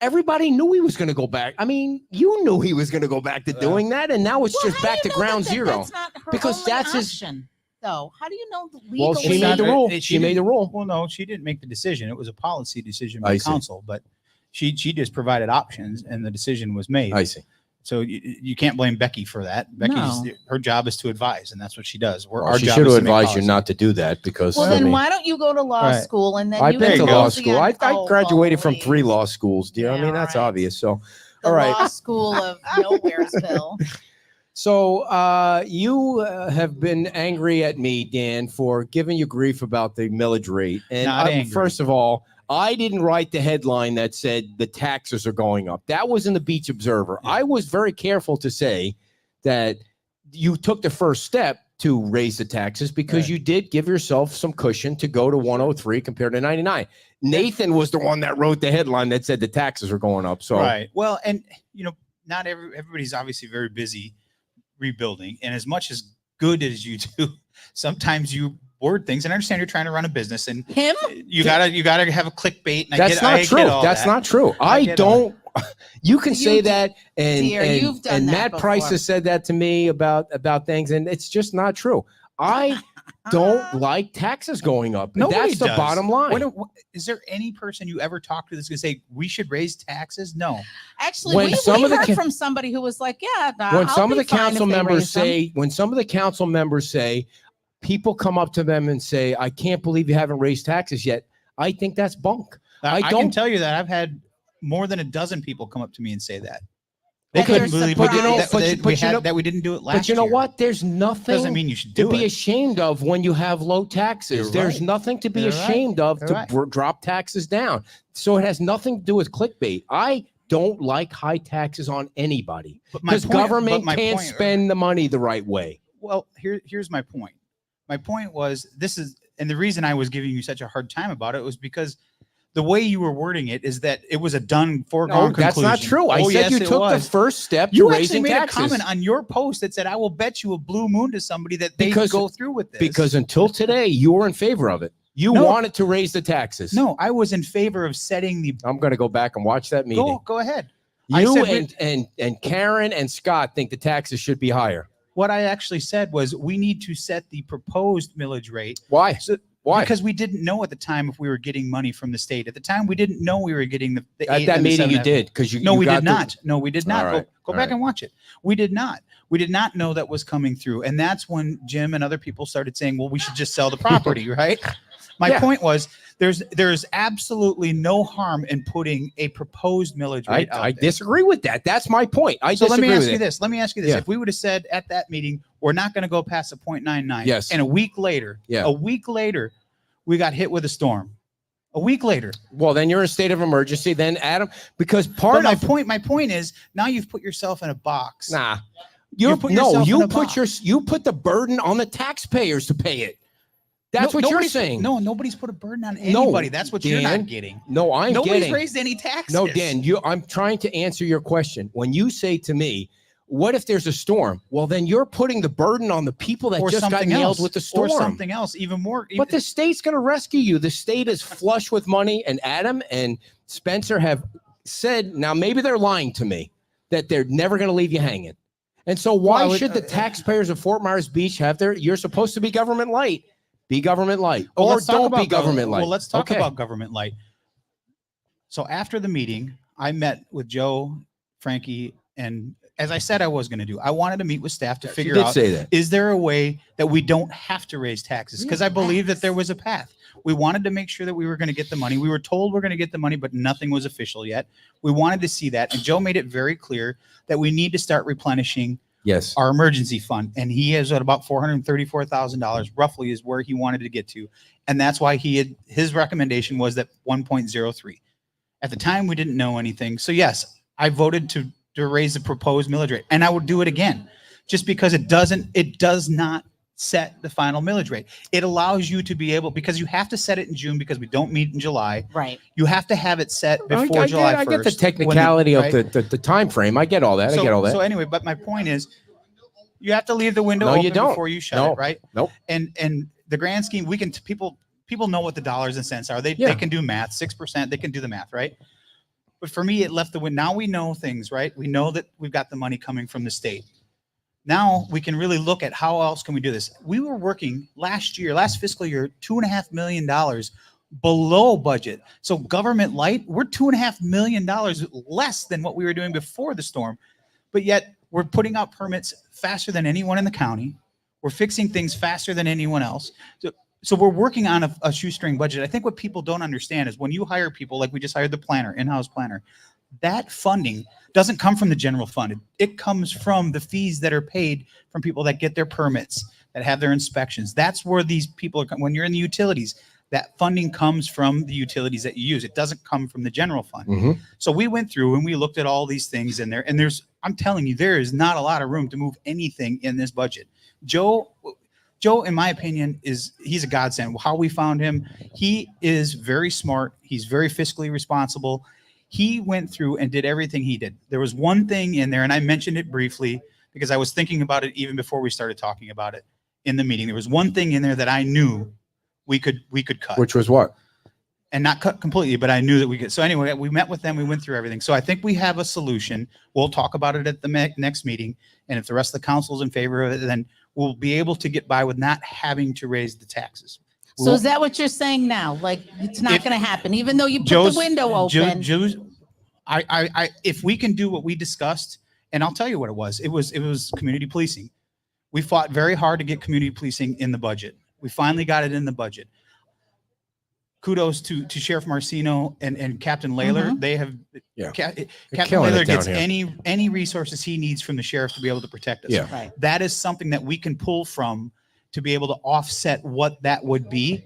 Everybody knew he was going to go back. I mean, you knew he was going to go back to doing that, and now it's Well, just how back do to you know ground that zero. That's not her Because only that's his- option, though. How do you know the legal? Well, she made the not- rule. she She made the didn't- rule. Well, no, she didn't make the decision. It was a policy decision I by see. council, but she just provided options and the decision was made. I see. So you can't blame Becky for that. No. Her job is to advise, and that's what she does. Well, Our she job should is have to make advised you policy. not to do that because Well, I then mean, why don't you go to law Right. school and then I've you been can to go law see school. on- I graduated from please. 3 law schools, dear. I Yeah, mean, that's right. obvious. So, The all right. law school of Nowheresville. So you have been angry at me, Dan, for giving you grief about the millage rate. And Not angry. first of all, I didn't write the headline that said the taxes are going up. That was in the Beach Observer. Yeah. I was very careful to say that you took the first step to raise the taxes because Right. you did give yourself some cushion to go to 103 compared to 99. Nathan was the one that wrote the headline that said the taxes are going up. So Right. Well, and not everybody's obviously very busy rebuilding, and as much as good as you do, sometimes you word things. And I understand you're trying to run a business, and Him? you gotta have a clickbait. And that's not true. That's not true. I get all don't. You can You say do- that, and Dear, you've done and that Matt Price before. has said that to me about things, and it's just not true. I don't like taxes going up. Nobody That's the does. bottom line. Is there any person you ever talk to that's gonna say we should raise taxes? No. Actually, When we some of the heard ca- from somebody who was like, "Yeah, when I'll some of be the fine council if they members raise them." say, when some of the council members say, people come up to them and say, "I can't believe you haven't raised taxes yet." I think that's bunk. I I don't- can tell you that I've had more than a dozen people come up to me and say that. They couldn't couldn't believe believe we did surprised. that, But you- but you know- that we didn't do it last But you know year. what? There's nothing. Doesn't mean you should to do be it. ashamed of when you have low taxes. You're There's right. nothing to be You're right. ashamed of You're to right. drop taxes down. So it has nothing to do with clickbait. I don't like high taxes on anybody But my because point- government but my can't point- uh, spend the money the right way. But Because government my can't point- spend the money the right way. Well, here's my point. My point was and the reason I was giving you such a hard time about it was because the way you were wording it is that it was a done foregone No, that's conclusion. not true. I Oh, said yes, you it took the was. first step to You actually raising made taxes. a comment on your post that said, "I will bet you a blue moon to somebody that they go through with this." Because until today, you were in favor of it. You No. wanted to raise the taxes. no, I was in favor of setting the. I'm going to go back and watch that meeting. Go ahead. I You said and Karen and Scott think the taxes should be higher. What I actually said was we need to set the proposed millage rate. Why? Why? Because we didn't know at the time if we were getting money from the state. At the time, we didn't know we were getting the At 8 that and the meeting, you 7.5. did because you. No, you we got did the- not. No, we did not. All right. Go All back right. and watch it. We did not. We did not know that was coming through. And that's when Jim and other people started saying, well, we should just sell the property, right? My Yeah. point was there's absolutely no harm in putting a proposed millage rate out I there. disagree with that. That's my point. I So let disagree me ask with you it. this. Let me ask you this. Yeah. If we would have said at that meeting, we're not going to go past the 0.99. Yes. And a week later, we got hit with a storm. A week later. Well, then you're in a state of emergency. Then Adam, because But my point is now you've put yourself in a box. you put yourself in a you put the burden on the taxpayers to pay it. That's what you're nobody's- saying. No, nobody's put a burden on No, anybody. That's what you're Dan, not getting. No, I'm Nobody's getting. raised any taxes. No, Dan, I'm trying to answer your question. When you say to me, what if there's a storm? Well, then you're putting the burden on the people that or just got something nailed else with the storm. or something else, even more. But the state's going to rescue you. The state is flush with money, and Adam and Spencer have said, now maybe they're lying to me, that they're never going to leave you hanging. And so why Well, should the taxpayers of Fort Myers Beach have you're supposed to be government light. Be government light. Well, Or let's talk don't about be government light. Well, let's talk Okay. about government light. So after the meeting, I met with Joe, Frankie, and as I said I was going to do, I wanted to meet with staff to You figure did out, say that. is there a way that we don't have to raise taxes? Because I believe that there was a path. We wanted to make sure that we were going to get the money. We were told we're going to get the money, but nothing was official yet. We wanted to see that. And Joe made it very clear that we need to start replenishing Yes. our emergency fund. And he is at about $434,000 roughly is where he wanted to get to. And that's why his recommendation was that 1.03. At the time, we didn't know anything. So yes, I voted to raise the proposed millage rate, and I would do it again, just because it does not set the final millage rate. It allows you to be able, because you have to set it in June because we don't meet in July. Right. You have to have it set before July 1st. I get the technicality right? of the time frame. I get all that. I get all that. So anyway, but my point is, you have to leave the window No, open you don't. before you shut No. it, right? Nope. And the grand scheme, people know what the dollars and cents are. They can do math. 6%, they can do the math, right? But for me, it left the window. Now we know things, right? We know that we've got the money coming from the state. Now we can really look at how else can we do this. We were working last fiscal year, $2.5 million below budget. So government light, we're $2.5 million less than what we were doing before the storm. But yet we're putting out permits faster than anyone in the county. We're fixing things faster than anyone else. So we're working on a shoestring budget. I think what people don't understand is when you hire people, like we just hired the planner, in-house planner, that funding doesn't come from the general fund. It comes from the fees that are paid from people that get their permits, that have their inspections. That's where these people are. When you're in the utilities, that funding comes from the utilities that you use. It doesn't come from the general fund. Mm-hmm. So we went through and we looked at all these things in there, and I'm telling you, there is not a lot of room to move anything in this budget. Joe, in my opinion, he's a godsend. How we found him, he is very smart. He's very fiscally responsible. He went through and did everything he did. There was one thing in there, and I mentioned it briefly because I was thinking about it even before we started talking about it in the meeting. There was one thing in there that I knew we could cut. Which was what? And not cut completely, but I knew that we could. So anyway, we met with them. We went through everything. So I think we have a solution. We'll talk about it at the next meeting. And if the rest of the council is in favor of it, then we'll be able to get by with not having to raise the taxes. So is that what you're saying now? Like it's not If- going to happen, even though you put Joe's- the window open? If we can do what we discussed, and I'll tell you what it was. It was community policing. We fought very hard to get community policing in the budget. We finally got it in the budget. Kudos to Sheriff Marcino and Captain Layler. Mhm. They have Yeah. Captain killing it Layler gets down here. any resources he needs from the sheriff to be able to protect us. Yeah. Right. That is something that we can pull from to be able to offset what that would be.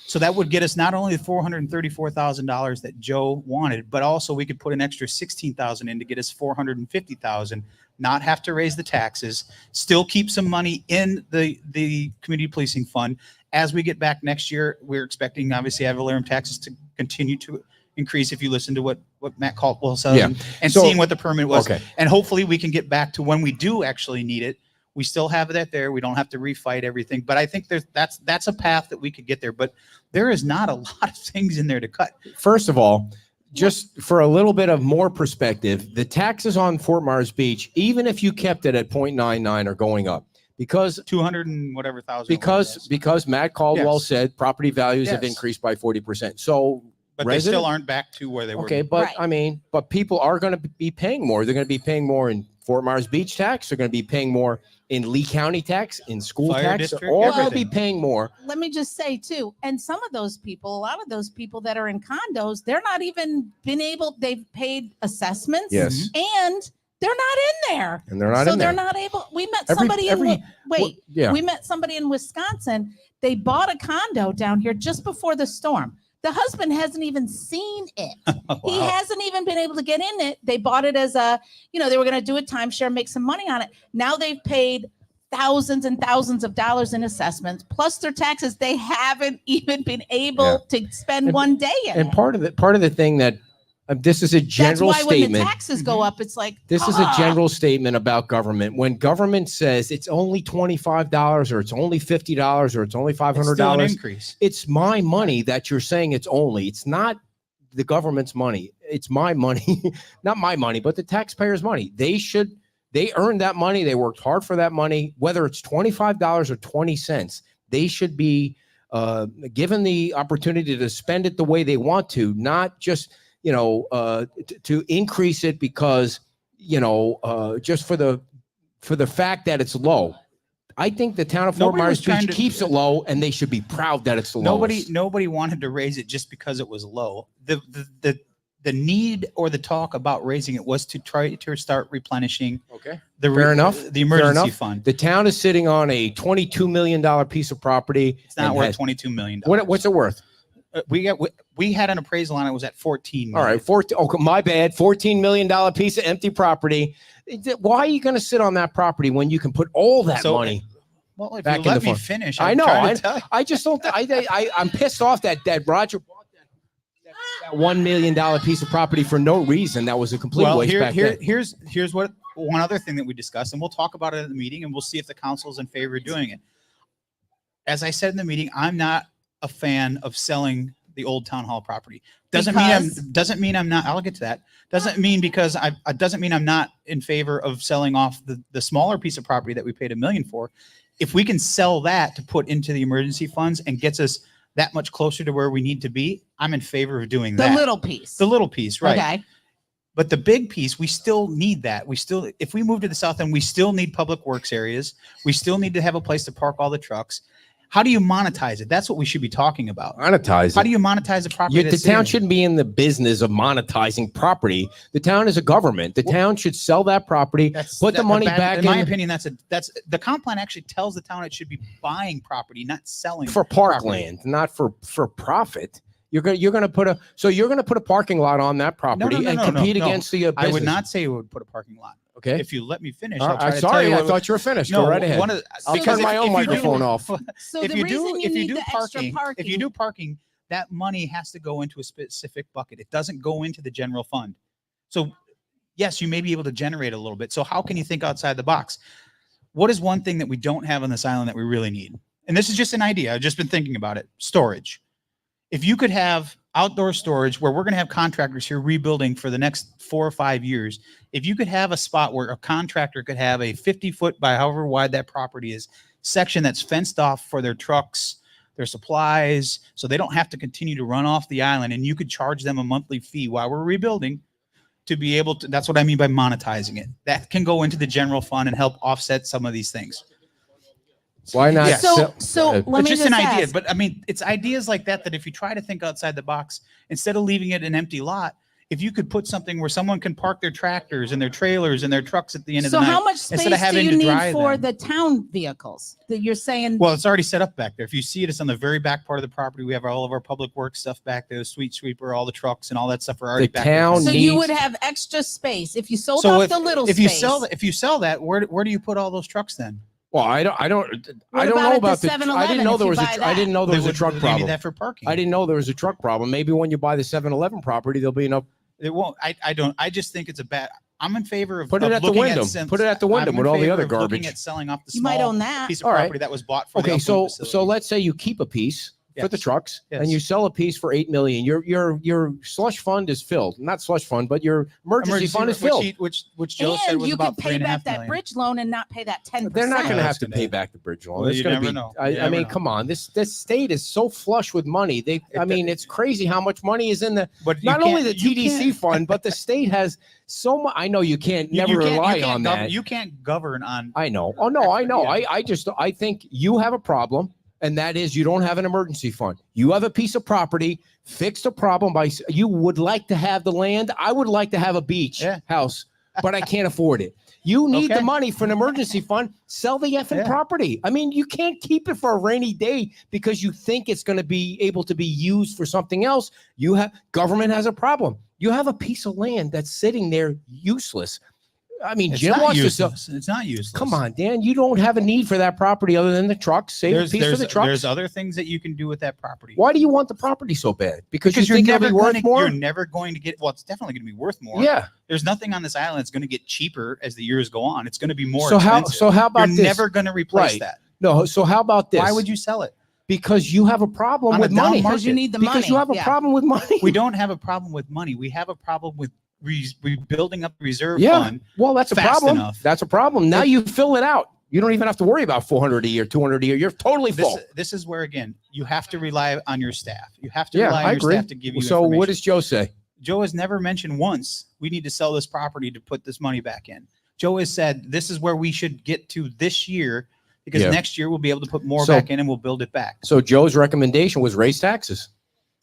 So that would get us not only the $434,000 that Joe wanted, but also we could put an extra $16,000 in to get us $450,000, not have to raise the taxes, still keep some money in the community policing fund. As we get back next year, we're expecting obviously ad valorem taxes to continue to increase. If you listen to what Matt Caldwell says and So- seeing what the permit was, Okay. and hopefully we can get back to when we do actually need it. We still have that there. We don't have to refight everything, but I think that's a path that we could get there. But there is not a lot of things in there to cut. First of all, just for a little bit of more perspective, the taxes on Fort Myers Beach, even if you kept it at 0.99, are going up because 200 and whatever thousand. because Matt Caldwell Yes. said property values have Yes. increased by 40%. So But they still aren't back to where they were. okay, but Right. I mean, but people are going to be paying more. They're going to be paying more in Fort Myers Beach tax. They're going to be paying more in Lee County tax, in school Fire tax. district, They're all going to everything. be paying more. Let me just say too, and some of those people, a lot of those people that are in condos, they're not even been able, they've paid assessments Yes. and they're not in there. And they're not So in there. they're not able, we met Every- somebody every- in, wait, Yeah. we met somebody in Wisconsin. They bought a condo down here just before the storm. The husband hasn't even seen it. He hasn't even been able to get in it. They bought it as a, they were going to do a timeshare, make some money on it. Now they've paid thousands and thousands of dollars in assessments, plus their taxes. They haven't even been able to spend And- one day in And it. part of the thing that this is a That's general why when the statement. taxes go up, it's like, This is a general statement about government. When government says it's only $25 or it's only $50 or it's only It's still an $500, increase. it's my money that you're saying it's only. It's not the government's money. It's my money, not my money, but the taxpayers' money. They earned that money. They worked hard for that money, whether it's $25 or 20 cents. They should be given the opportunity to spend it the way they want to, not just, to increase it because, just for the fact that it's low. I think the town of Fort Nobody was Myers trying Beach to- keeps it low, and they should be proud that it's the lowest. Nobody wanted to raise it just because it was low. The need or the talk about raising it was to try to start replenishing Okay. the Fair enough. the emergency enough. fund. The town is sitting on a $22 million piece of property. It's not and worth has- $22 million. What's it worth? We had an appraisal on it. Was at 14 All right, 14. Oh, my bad. $14 million piece of empty property. Why are you going to sit on that property when you can put all that So, money? Well, if back you in let the me fund? finish, I I'm know. trying to tell you. I just don't. I'm pissed off that Roger bought that $1 million piece of property for no reason. That was a complete waste back then. Here's what one other thing that we discussed, and we'll talk about it at the meeting, and we'll see if the council is in favor of doing it. As I said in the meeting, I'm not a fan of selling the old town hall property. Doesn't mean I'm not. I'll get to that. Doesn't mean because doesn't mean I'm not in favor of selling off the smaller piece of property that we paid $1 million for. If we can sell that to put into the emergency funds and gets us that much closer to where we need to be, I'm in favor of doing that. the little piece. The little piece, right? Okay. But the big piece, we still need that. If we move to the south end, we still need public works areas. We still need to have a place to park all the trucks. How do you monetize it? That's what we should be talking about. Monetize How it. do you monetize the property? The that's town sitting there? shouldn't be in the business of monetizing property. The town is a government. The town should sell that property, put the money back in my in opinion. That's the comp plan actually tells the town it should be buying property, not selling for property. parkland, not for profit. You're gonna put a parking lot on that property and compete against the business. I would not say we would put a parking lot. Okay. If you let me finish, I'm I'll try to sorry. tell you I what- thought you were finished. No, Go right ahead. I'll turn my own microphone off. So If the you reason do, you if need you do the extra parking, if you do parking, that money has to go into a specific bucket. It doesn't go into the general fund. So yes, you may be able to generate a little bit. So how can you think outside the box? What is one thing that we don't have on this island that we really need? And this is just an idea. I've just been thinking about it. Storage. If you could have outdoor storage where we're going to have contractors here rebuilding for the next 4 or 5 years, if you could have a spot where a contractor could have a 50-foot by however wide that property is section that's fenced off for their trucks, their supplies, so they don't have to continue to run off the island, and you could charge them a monthly fee while we're rebuilding to be able to, that's what I mean by monetizing it. That can go into the general fund and help offset some of these things. Why not? Yeah. So let It's me just an idea, ask. but I mean, it's ideas like that, that if you try to think outside the box, instead of leaving it an empty lot, if you could put something where someone can park their tractors and their trailers and their trucks at the end of the So night. how much space instead of do having you to need dry for them. the town vehicles that you're saying? Well, it's already set up back there. If you see it, it's on the very back part of the property. We have all of our public works stuff back there, the street sweeper, all the trucks and all that stuff are already back town there. so needs- you would have extra space if you sold So off the little if space. you sell that, where do you put all those trucks then? Well, I don't What know about at about the the. I 7-Eleven didn't know if there you was a. buy I didn't know there was a truck They problem. need that for parking. I didn't know there was a truck problem. Maybe when you buy the 7-Eleven property, there'll be enough. It won't. I don't. I just think it's a bad. I'm in favor of Put it of at the looking Windom. Sem- Put it at the I'm Windom in with all the favor other of looking garbage. at selling off the You small might own that. piece of All right. property that was bought for the Okay, upland so facility. let's say you keep a piece for the Yes. trucks and Yes. you sell a piece for $8 million. Your slush fund is filled. Not slush fund, but your emergency fund is filled. which Joe said And was you about could pay $3.5 back that million. bridge loan and not pay that 10%. They're not going to Yeah, have that's to gonna- pay back the bridge loan. Well, It's you going to never be. know. You I never mean, know. come on. This state is so flush with money. It's crazy how much money is in the. But you Not only the can't- you TDC can't- fund, but the state has so much. I know you can't you never can't- you rely can't on govern- that. You can't govern on. I know. Oh no, I know. Yeah. I think you have a problem, and that is you don't have an emergency fund. You have a piece of property, fix the problem by you would like to have the land. I would like to have a beach house, but I can't afford it. You need the Okay. money for an emergency fund. Sell the effing Yeah. property. I mean, you can't keep it for a rainy day because you think it's going to be able to be used for something else. Government has a problem. You have a piece of land that's sitting there useless. I mean, It's Jim not wants to sell. useless. It's not useless. Come on, Dan. You don't have a need for that property other than the trucks. Save a piece for the trucks. There's other things that you can do with that property. Why do you want the property so bad? Because you you're think it'll never be worth gonna, more? You're never going to get. Well, it's definitely going to be worth more. Yeah. There's nothing on this island that's going to get cheaper as the years go on. It's going to be more So expensive. how about You're this? never going to replace Right. that. No. So how about this? Why would you sell it? Because you have a problem On a with down money. market. Because you need the Because money. you have a Yeah. problem with money. We don't have a problem with money. We have a problem with rebuilding up the reserve Yeah. fund. Well, that's a fast problem. enough. That's a problem. Now But- you fill it out. You don't even have to worry about 400 a year, 200 a year. You're totally full. This is where, again, you have to rely on your staff. You have to Yeah, rely I on your agree. staff to give you So what information. does Joe say? Joe has never mentioned once, we need to sell this property to put this money back in. Joe has said, this is where we should get to this year, because Yeah. next year we'll be able to put more So- back in and we'll build it back. So Joe's recommendation was raise taxes.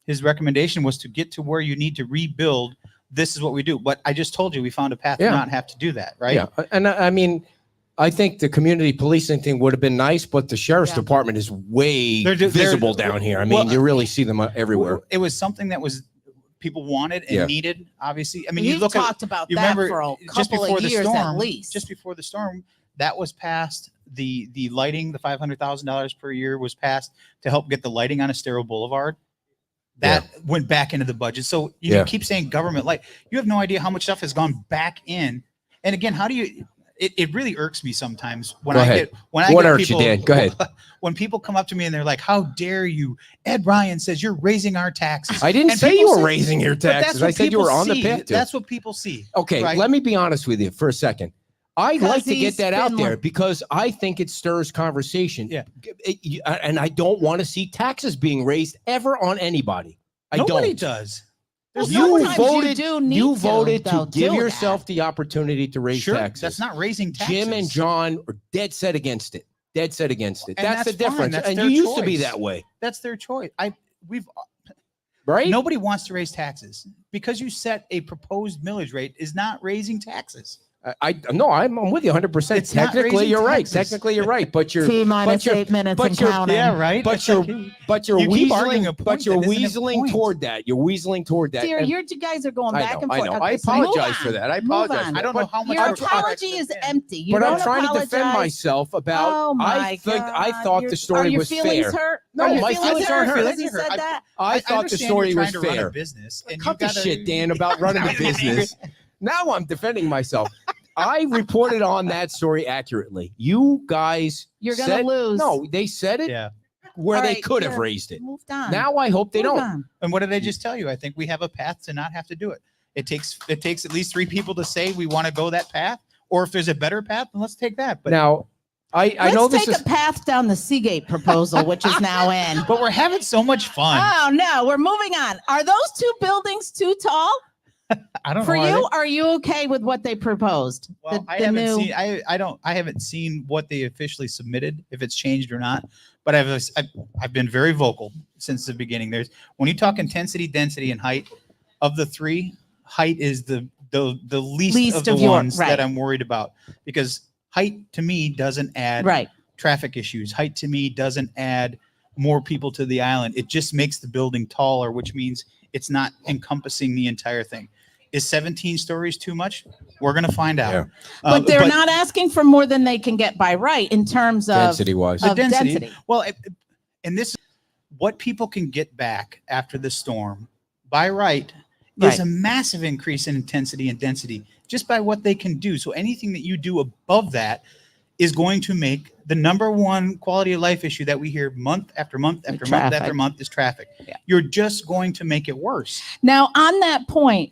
His recommendation was to get to where you need to rebuild. This is what we do. But I just told you, we found a path Yeah. to not have to do that, right? Yeah. And I mean, I think the community policing thing would have been nice, but the sheriff's Yeah. department is way They're- visible down here. I mean, well, you really see them everywhere. It was something that was people wanted and Yeah. needed, obviously. I mean, You've you look talked at, about you that remember for a just couple before of the years storm, at least. just before the storm, that was passed. The lighting, the $500,000 per year was passed to help get the lighting on Estero Boulevard. That went back into the budget. So you Yeah. keep saying government light. You have no idea how much stuff has gone back in. And again, how do you? It really irks me sometimes when Go I ahead. get when I What get irks you, people, Dan? Go ahead. When people come up to me and they're like, "How dare you?" Ed Ryan says you're raising our taxes. I didn't And say you people were say- raising your But that's taxes. what I said you people were on the see. path to. That's what people see. Okay, right? let me be honest with you for a second. I'd 'Cause like to he's get that out been there like- because I think it stirs conversation. Yeah. And I don't want to see taxes being raised ever on anybody. I Nobody don't. does. Well, There's You sometimes voted. do need You voted though, to give do yourself that. the opportunity to raise Sure, taxes. that's not raising taxes. Jim and John are dead set against it. Dead set against it. And That's the that's fine. difference. That's And their you used to be choice. that way, That's their choice. We've right? nobody wants to raise taxes because you set a proposed millage rate is not raising taxes. No, I'm with you 100%. It's not Technically, raising you're right. taxes. Technically, you're right. But you're T-minus you're- 8 minutes but and you're- counting. right. but It's you're like, but you're you keep arguing a weaseling. point But you're that isn't a weaseling point. toward that. You're weaseling toward that. Dear, And you guys are going I back know, and I forth. know. Okay, I so move apologize for on. that. I Move apologize. on. for I don't that. know how much. Your I'm trying- apology is empty. You But I'm don't trying to defend apologize. myself about. Oh my I God. thought Your- the story are your was feelings fair. hurt? No, Are your my feelings aren't hurt. because he said that? I thought the understand story you're was trying to run a fair. business, and Cut you the gotta- shit, Dan, about running a business. Now I'm defending myself. I reported on that story accurately. You guys You're gonna said- lose. No, they said it Yeah. where All they right, could have yeah. raised it. Moved on. Now I hope they Moved don't. on. And what did I just tell you? I think we have a path to not have to do it. It takes at least 3 people to say we want to go that path, or if there's a better path, then let's take that. But Now, I Let's know this take is. a path down the Seagate proposal, which is now in. but we're having so much fun. Oh no, we're moving on. Are those 2 buildings too tall I don't for know. you? Are you okay with what they proposed? Well, The- I the haven't new- seen. I haven't seen what they officially submitted, if it's changed or not. But I've been very vocal since the beginning. When you talk intensity, density, and height of the 3, height is the least Least of the of your- ones right. that I'm worried about, because height to me doesn't add Right. traffic issues. Height to me doesn't add more people to the island. It just makes the building taller, which means it's not encompassing the entire thing. Is 17 stories too much? We're going to find out. Yeah. But they're not asking for more than they can get by right in terms of Density wise. the of density. Well, and this, what people can get back after the storm by right is Right. a massive increase in intensity and density just by what they can do. So anything that you do above that is going to make the number one quality of life issue that we hear month after month after month after Traffic. month is traffic. Yeah. You're just going to make it worse. Now, on that point,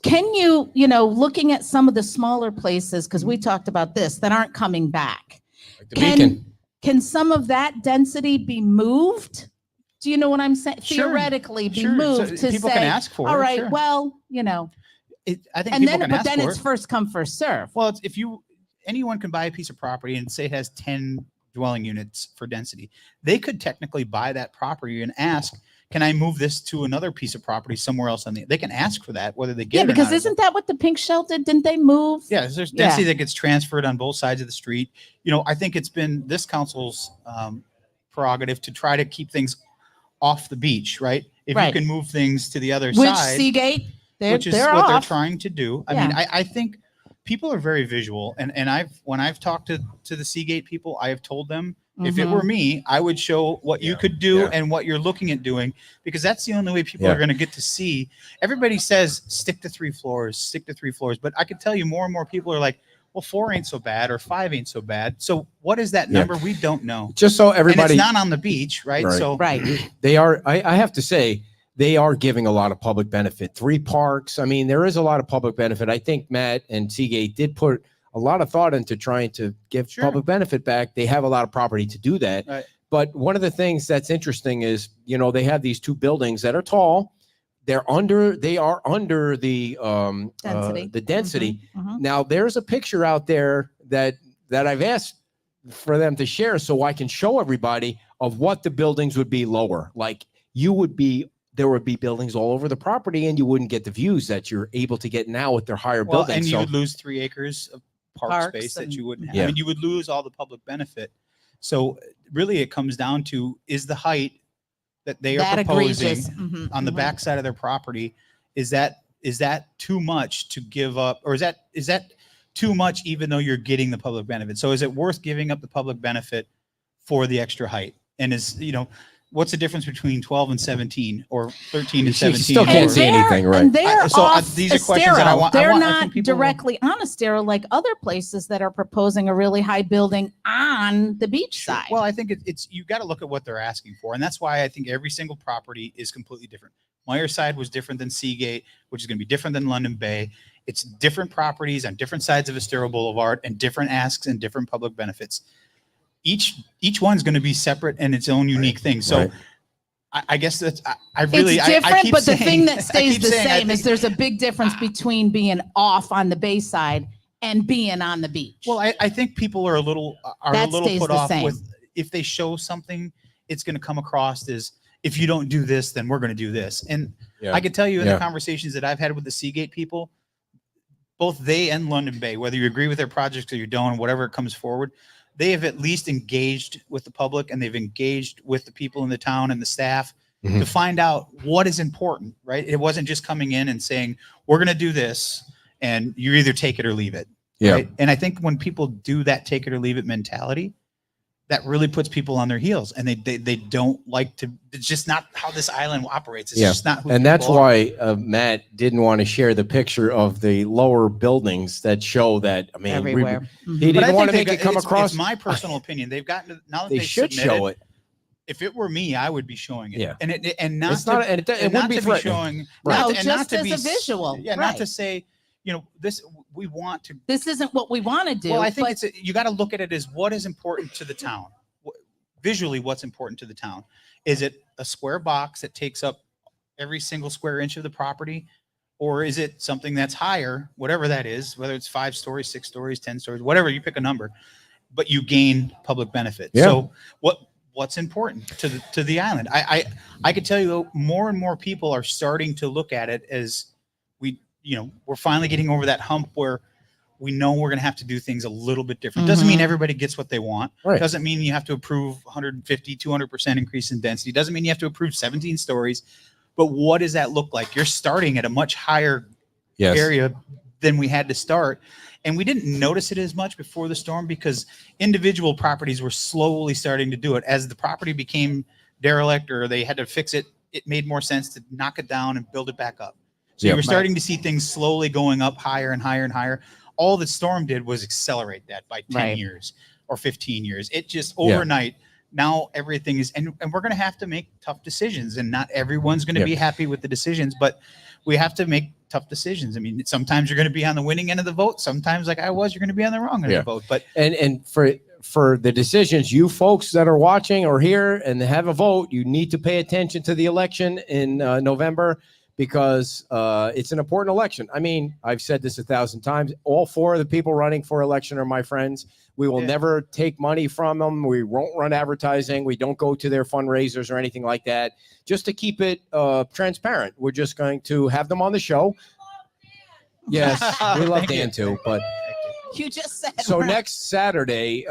can you, looking at some of the smaller places, because we talked about this, that aren't coming back, Like the Beacon. can some of that density be moved? Do you know what I'm saying? Sure. Theoretically, be Sure. moved So to people say, can ask for all it. right, Sure. well, I think and people then, can but ask then for it's it. first come, first serve. Well, it's, anyone can buy a piece of property and say it has 10 dwelling units for density. They could technically buy that property and ask, can I move this to another piece of property somewhere else they can ask for that, whether they get Yeah, it or because not. isn't that what the Pink Shell did? Didn't they move? Yeah, there's density that gets transferred on both sides of the street. I think it's been this council's prerogative to try to keep things off the beach, right? If Right. you can move things to the other Which side, Seagate, which is they're what they're off. trying to do. I Yeah. mean, I think people are very visual, and when I've talked to the Seagate people, I have told them, if it were me, I would show what you could do and what you're looking at doing, because that's the only way people are going to get to see. Everybody says stick to 3 floors, but I could tell you more and more people are like, well, 4 ain't so bad or 5 ain't so bad. So what is that number? We don't know. Just so And everybody, it's not on the beach, right? Right. So Right. they are, I have to say, they are giving a lot of public benefit. 3 parks. I mean, there is a lot of public benefit. I think Matt and Seagate did put a lot of thought into trying to give Sure. public benefit back. They have a lot of property to do that. Right. But one of the things that's interesting is, they have these 2 buildings that are tall. They are under the Density. the density. Mhm. Now there's a picture out there that I've asked for them to share so I can show everybody of what the buildings would be lower. Like there would be buildings all over the property and you wouldn't get the views that you're able to get now with their higher well, buildings. and you So would lose 3 acres of park Parks space that and- you wouldn't have. Yeah. I mean, you would lose all the public benefit. So really it comes down to, is the height that they are That proposing egregious. Mhm, on the mhm. back side of their property, is that too much to give up, or is that too much even though you're getting the public benefit? So is it worth giving up the public benefit for the extra height? And what's the difference between 12 and 17 or 13 and You 17? still can't And see they're- anything, right? And they're So, off these are questions that I Estero. want- They're I not think people- directly on Estero like other places that are proposing a really high building on the beach Sure. side. Well, I think it's you got to look at what they're asking for, and that's why I think every single property is completely different. Myerside was different than Seagate, which is going to be different than London Bay. It's different properties on different sides of Estero Boulevard and different asks and different public benefits. Each one's going to be separate and its own unique thing. So Right. I guess that's I really it's I different, keep but the saying- thing that I stays keep the saying, I same is think- there's a big difference between being off on the bay side and being on the beach. Well, I think people are a little That stays put the off same. with, if they show something, it's going to come across as, if you don't do this, then we're going to do this. And Yeah. I can tell you in Yeah. the conversations that I've had with the Seagate people, both they and London Bay, whether you agree with their projects or you don't, whatever comes forward, they have at least engaged with the public and they've engaged with the people in the town and the staff Mhm. to find out what is important, right? It wasn't just coming in and saying, we're going to do this and you either take it or leave it. Yeah. Right? And I think when people do that take it or leave it mentality, that really puts people on their heels, and they don't like to. It's just not how this island operates. It's Yeah. just not who And that's people are. why Matt didn't want to share the picture of the lower buildings that show that. I mean, everywhere. he But I didn't want to think make it come it's across. my personal opinion. They've gotten to, now that They they've should submitted, show it. If it were me, I would be showing it. Yeah. And not It's to, not. And it and wouldn't not be to be threatening. showing. Right. No, and not just to as be a visual. Yeah, not Right. to say, this we want to. This isn't what we want to do. Well, I think but you got to look at it as what is important to the town. Visually, what's important to the town? Is it a square box that takes up every single square inch of the property? Or is it something that's higher, whatever that is, whether it's 5 stories, 6 stories, 10 stories, whatever, you pick a number, but you gain public benefit. Yeah. So what's important to the island? I could tell you more and more people are starting to look at it as we're finally getting over that hump where we know we're going to have to do things a little bit different. Doesn't mean everybody gets what they want. Right. Doesn't mean you have to approve 150, 200% increase in density. Doesn't mean you have to approve 17 stories. But what does that look like? You're starting at a much higher area than we had to start. And we didn't notice it as much before the storm because individual properties were slowly starting to do it. As the property became derelict or they had to fix it, it made more sense to knock it down and build it back up. So you were starting to see things slowly going up higher and higher and higher. All the storm did was accelerate that by 10 years or 15 years. It just overnight, now everything is, and we're going to have to make tough decisions, and not everyone's going to be happy with the decisions, but we have to make tough decisions. I mean, sometimes you're going to be on the winning end of the vote. Sometimes, like I was, you're going to be on the wrong end of the vote. But and for the decisions, you folks that are watching or here and have a vote, you need to pay attention to the election in November. Because it's an important election. I mean, I've said this 1,000 times. All 4 of the people running for election are my friends. We will never take money from them. We won't run advertising. We don't go to their fundraisers or anything like that. Just to keep it transparent, we're just going to have them on the show. Yes, we love Dan too. But you just said so next Saturday,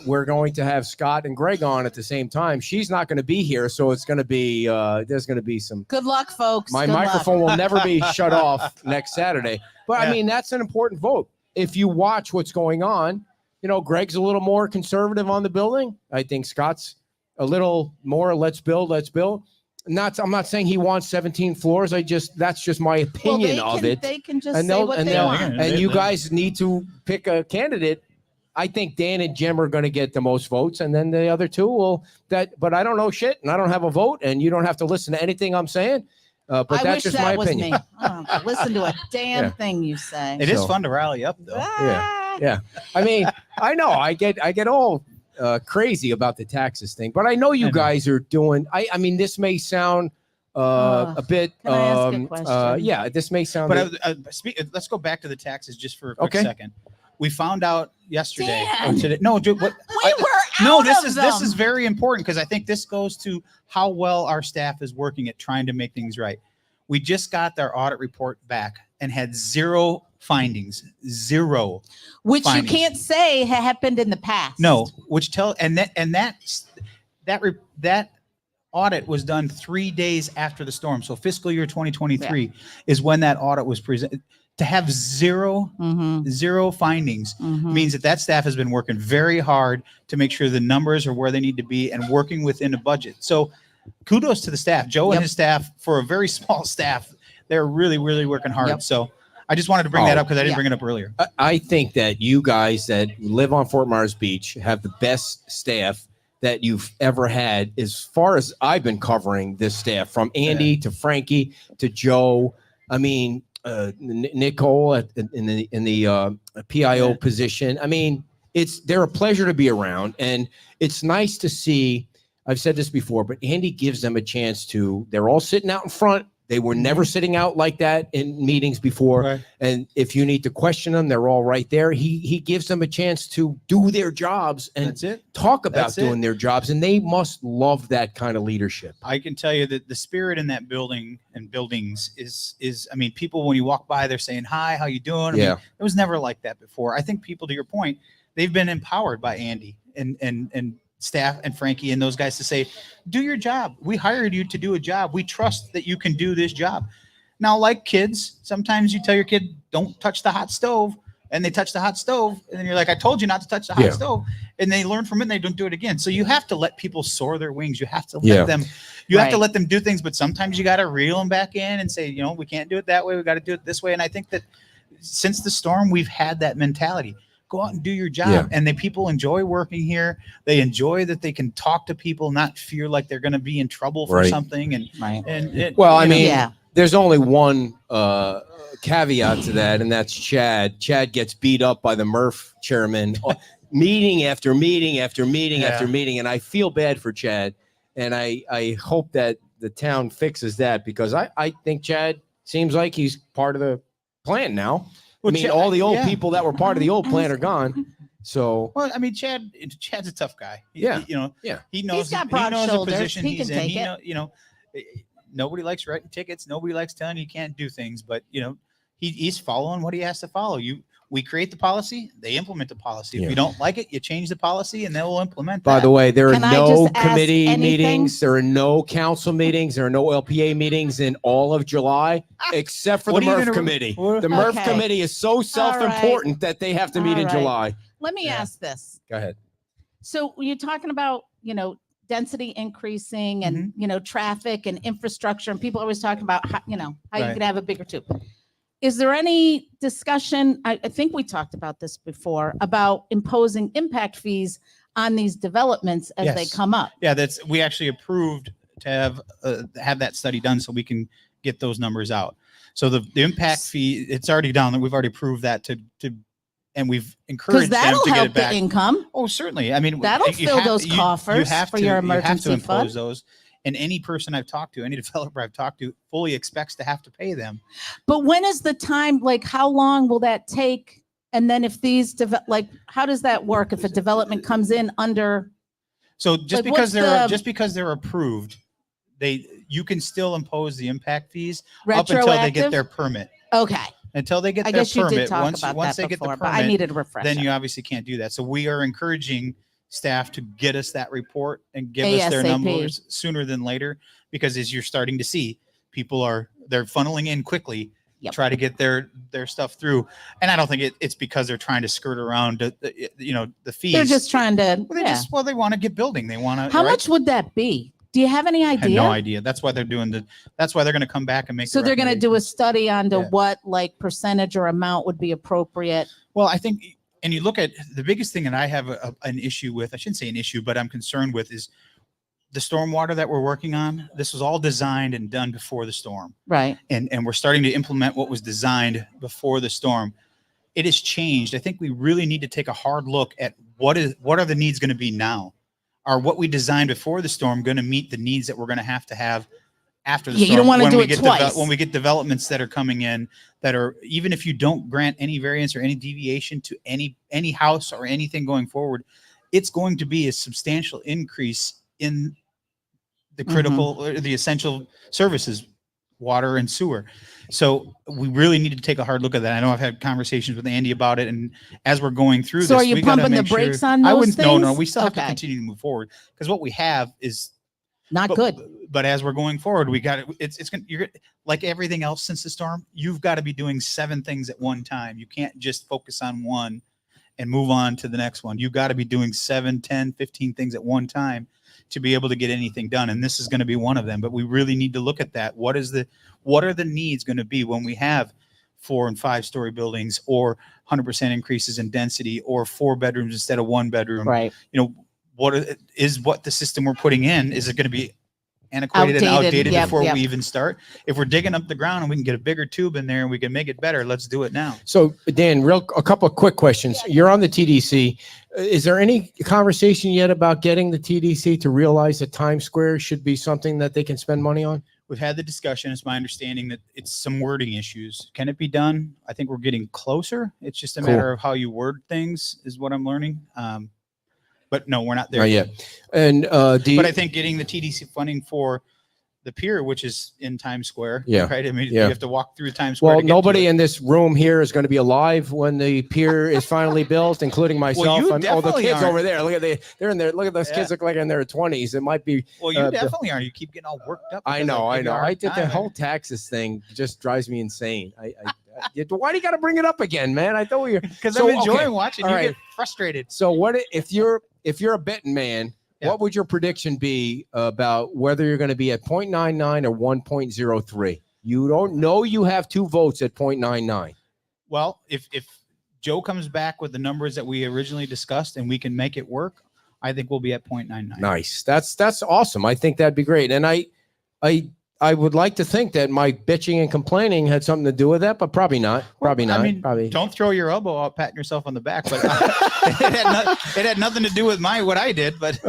we're going to have Scott and Greg on at the same time. She's not going to be here, so it's going to be there's going to be some. Good luck, folks. My Good microphone luck. will never be shut off next Saturday. But I mean, that's an important vote. If you watch what's going on, Greg's a little more conservative on the building. I think Scott's a little more let's build. I'm not saying he wants 17 floors. That's just my opinion of it. They can just say what they want. And you guys need to pick a candidate. I think Dan and Jim are going to get the most votes, and then the other 2 will. But I don't know shit, and I don't have a vote, and you don't have to listen to anything I'm saying. But that's just my opinion. Me. I don't have to listen to a damn thing you say. It is fun to rally up, though. Yeah. I mean, I know I get all crazy about the taxes thing, but I know you guys are doing. I mean, this may sound a bit. Can I ask a question? Yeah, this may sound. But let's go back to the taxes just for a quick second. We found out yesterday. Dan. Today. No, We were out this of this them. is very important because I think this goes to how well our staff is working at trying to make things right. We just got their audit report back and had 0 findings. 0. Which findings. you can't say happened in the past. No, that audit was done 3 days after the storm. So fiscal year 2023 is when that audit was presented. To have 0 findings means that staff has been working very hard to make sure the numbers are where they need to be and working within a budget. So kudos to the staff, Joe and his staff. For a very small staff, they're really, really working hard. So I just wanted to bring that up because I didn't bring it up earlier. I think that you guys that live on Fort Myers Beach have the best staff that you've ever had, as far as I've been covering this staff, from Andy to Frankie to Joe. I mean, Nicole in the PIO position. I mean, they're a pleasure to be around, and it's nice to see. I've said this before, but Andy gives them a chance they're all sitting out in front. They were never sitting out like that in meetings before. Right. And if you need to question them, they're all right there. He gives them a chance to do their jobs and talk about doing their jobs. And they must love that kind of leadership. I can tell you that the spirit in that building and buildings is, I mean, people, when you walk by, they're saying, hi, how you doing? I mean, it was never like that before. I think people, to your point, they've been empowered by Andy and staff and Frankie and those guys to say, do your job. We hired you to do a job. We trust that you can do this job. Now, like kids, sometimes you tell your kid, don't touch the hot stove, and they touch the hot stove, and then you're like, I told you not to touch the hot stove, and they learn from it and they don't do it again. So you have to let people soar their wings. You have to let them, have to let them do things, but sometimes you got to reel them back in and say, we can't do it that way. We got to do it this way. And I think that since the storm, we've had that mentality. Go out and do your job. And the people enjoy working here. They enjoy that they can talk to people, not fear like they're going to be in trouble for something. And there's only one caveat to that, and that's Chad. Chad gets beat up by the Murph chairman meeting after meeting after meeting after meeting. And I feel bad for Chad. And I hope that the town fixes that, because I think Chad seems like he's part of the plan now. I mean, all the old people that were part of the old plan are gone. So, well, I mean, Chad's a tough guy. He knows he's got broad the shoulders. position He can take it. Nobody likes writing tickets. Nobody likes telling you can't do things, but he's following what he has to follow. We create the policy, they implement the policy. If Yeah. you don't like it, you change the policy and they will implement By that. the way, there are Can I no just ask committee anything? meetings. There are no council meetings. There are no LPA meetings in all of July, except for What the are you Murph gonna- Committee. what- The Murph Okay. Committee is so self-important that they have to meet All in right. July. Let me Yeah. ask this. Go ahead. So you're talking about, density increasing and, traffic and infrastructure, and people always talking about how you Right. can have a bigger tube. Is there any discussion? I think we talked about this before about imposing impact fees on these developments as they Yes. come up. Yeah, we actually approved to have that study done so we can get those numbers out. So the impact fee, it's already down. We've already proved that and we've Because encouraged them that'll to get help it the back. income. Oh, certainly. I mean, That'll you fill have- those you coffers have for to- your You have emergency to impose fund. those. And any person I've talked to, any developer I've talked to, fully expects to have to pay them. But when is the time? Like, how long will that take? And then if these how does that work if a development comes in under? So just Like, because what's they're approved, you can still impose the impact fees up until they get Retroactive? their permit. Okay, Until they get I their guess you did permit, talk once about once that they get the before, permit, but I needed a refresher. then you obviously can't do that. So we are encouraging staff to get us that report and give us their ASAP. numbers sooner than later, because as you're starting to see, they're funneling in quickly to Yep. try to get their stuff through. And I don't think it's because they're trying to skirt around the fees. They're just trying to. They want to get building. They want to. How much would that be? Do you have any I had idea? no idea. That's why they're doing that's why they're going to come back and make. So the they're going to do a recommendations. study on Yeah. what percentage or amount would be appropriate. Well, I think, and you look at the biggest thing that I have an issue with, I shouldn't say an issue, but I'm concerned with is the stormwater that we're working on. This was all designed and done before the storm. Right. And we're starting to implement what was designed before the storm. It has changed. I think we really need to take a hard look at what are the needs going to be now? Are what we designed before the storm going to meet the needs that we're going to have after the Yeah, storm? you don't wanna When do we it get twice. when we get developments that are coming in that are, even if you don't grant any variance or any deviation to any house or anything going forward, it's going to be a substantial increase in the critical or the essential services, water and sewer. So we really need to take a hard look at that. I know I've had conversations with Andy about it, and as we're going through So this, are you we gotta pumping the make sure- brakes on I those wouldn't. No, things? we still have to Okay. continue to move forward, because what we have is Not good. But as we're going forward, we got it's going. You're like everything else since the storm. You've got to be doing 7 things at one time. You can't just focus on one and move on to the next one. You've got to be doing 7, 10, 15 things at one time to be able to get anything done. And this is going to be one of them. But we really need to look at that. What are the needs going to be when we have 4 and 5 story buildings, or 100% increases in density, or 4 bedrooms instead of 1 bedroom? Right. What the system we're putting in, is it going to be antiquated and Outdated. outdated Yep, before yep. we even start? If we're digging up the ground and we can get a bigger tube in there and we can make it better, let's do it now. So Dan, a couple of quick questions. You're on the TDC. Is there any conversation yet about getting the TDC to realize that Times Square should be something that they can spend money on? We've had the discussion. It's my understanding that it's some wording issues. Can it be done? I think we're getting closer. It's just a Cool. matter of how you word things is what I'm learning. But no, we're not there Not yet. And But I think getting the TDC funding for the pier, which is in Times Square, Yeah. right? I mean, Yeah. you have to walk through Times Square. well, to get to nobody it. in this room here is going to be alive when the pier is finally built, including myself. you The definitely kids aren't. over there. Look at they're in there. Look at those Yeah. kids look like in their 20s. It might be. Well, you uh, definitely are. You keep getting all worked up. I because know. give you a I hard did the time. whole taxes thing. Just drives me insane. Why do you got to bring it up again, man? I thought we were. Because So, I'm enjoying okay. watching All you right. get frustrated. So what if you're a betting man? Yeah. What would your prediction be about whether you're going to be at 0.99 or 1.03? You don't know you have 2 votes at 0.99. Well, if Joe comes back with the numbers that we originally discussed and we can make it work, I think we'll be at 0.99. Nice. That's awesome. I think that'd be great. And I would like to think that my bitching and complaining had something to do with that, but probably not. Probably Well, not. I mean, probably. don't throw your elbow out patting yourself on the back, but it had nothing to do with what I did. But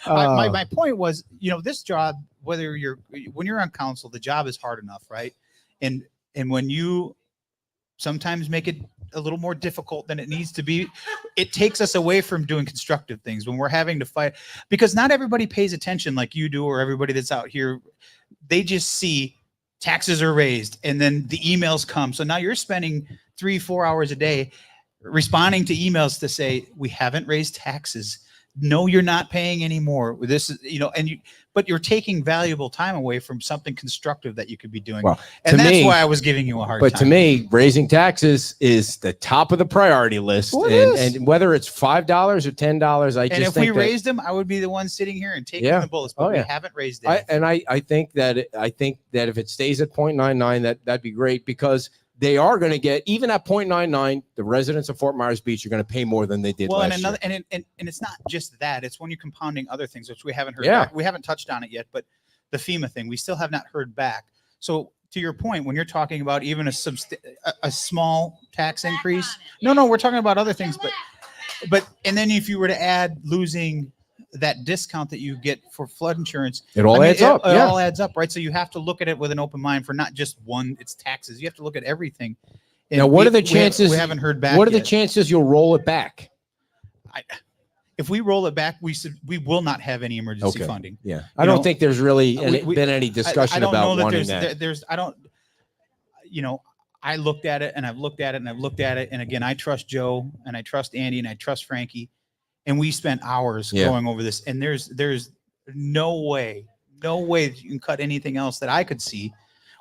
my point was, this job, when you're on council, the job is hard enough, right? And when you sometimes make it a little more difficult than it needs to be, it takes us away from doing constructive things when we're having to fight, because not everybody pays attention like you do, or everybody that's out here. They just see taxes are raised, and then the emails come. So now you're spending 3-4 hours a day responding to emails to say, we haven't raised taxes. No, you're not paying anymore. This is, but you're taking valuable time away from something constructive that you could be doing. Well, and to that's me- why I was giving you a hard time. But to me, raising taxes is the top of the priority list. Well, it is. And whether it's $5 or $10, I and just if think we raised them, I would be the one sitting here and taking Yeah. the bullets, but Oh, we yeah. haven't raised it. I think that if it stays at 0.99, that'd be great, because they are going to get, even at 0.99, the residents of Fort Myers Beach are going to pay more than they did Well, last and another, year. and it's not just that. It's when you're compounding other things, which we haven't heard Yeah. back. We haven't touched on it yet, but the FEMA thing, we still have not heard back. So to your point, when you're talking about even a small tax increase, no, we're talking about other things, but and then if you were to add losing that discount that you get for flood insurance, It all adds up. It Yeah. all adds up, right? So you have to look at it with an open mind for not just one, it's taxes. You have to look at everything. And Now, what are the chances? We haven't heard back. What are the yet. chances you'll roll it back? If we roll it back, we will not have any emergency Okay. funding. Yeah, I don't think there's really we- been any I discussion don't about know that wanting there's, that. there's, I don't, I looked at it and I've looked at it and I've looked at it. And again, I trust Joe and I trust Andy and I trust Frankie. And we spent hours Yeah. going over this. And there's no way that you can cut anything else that I could see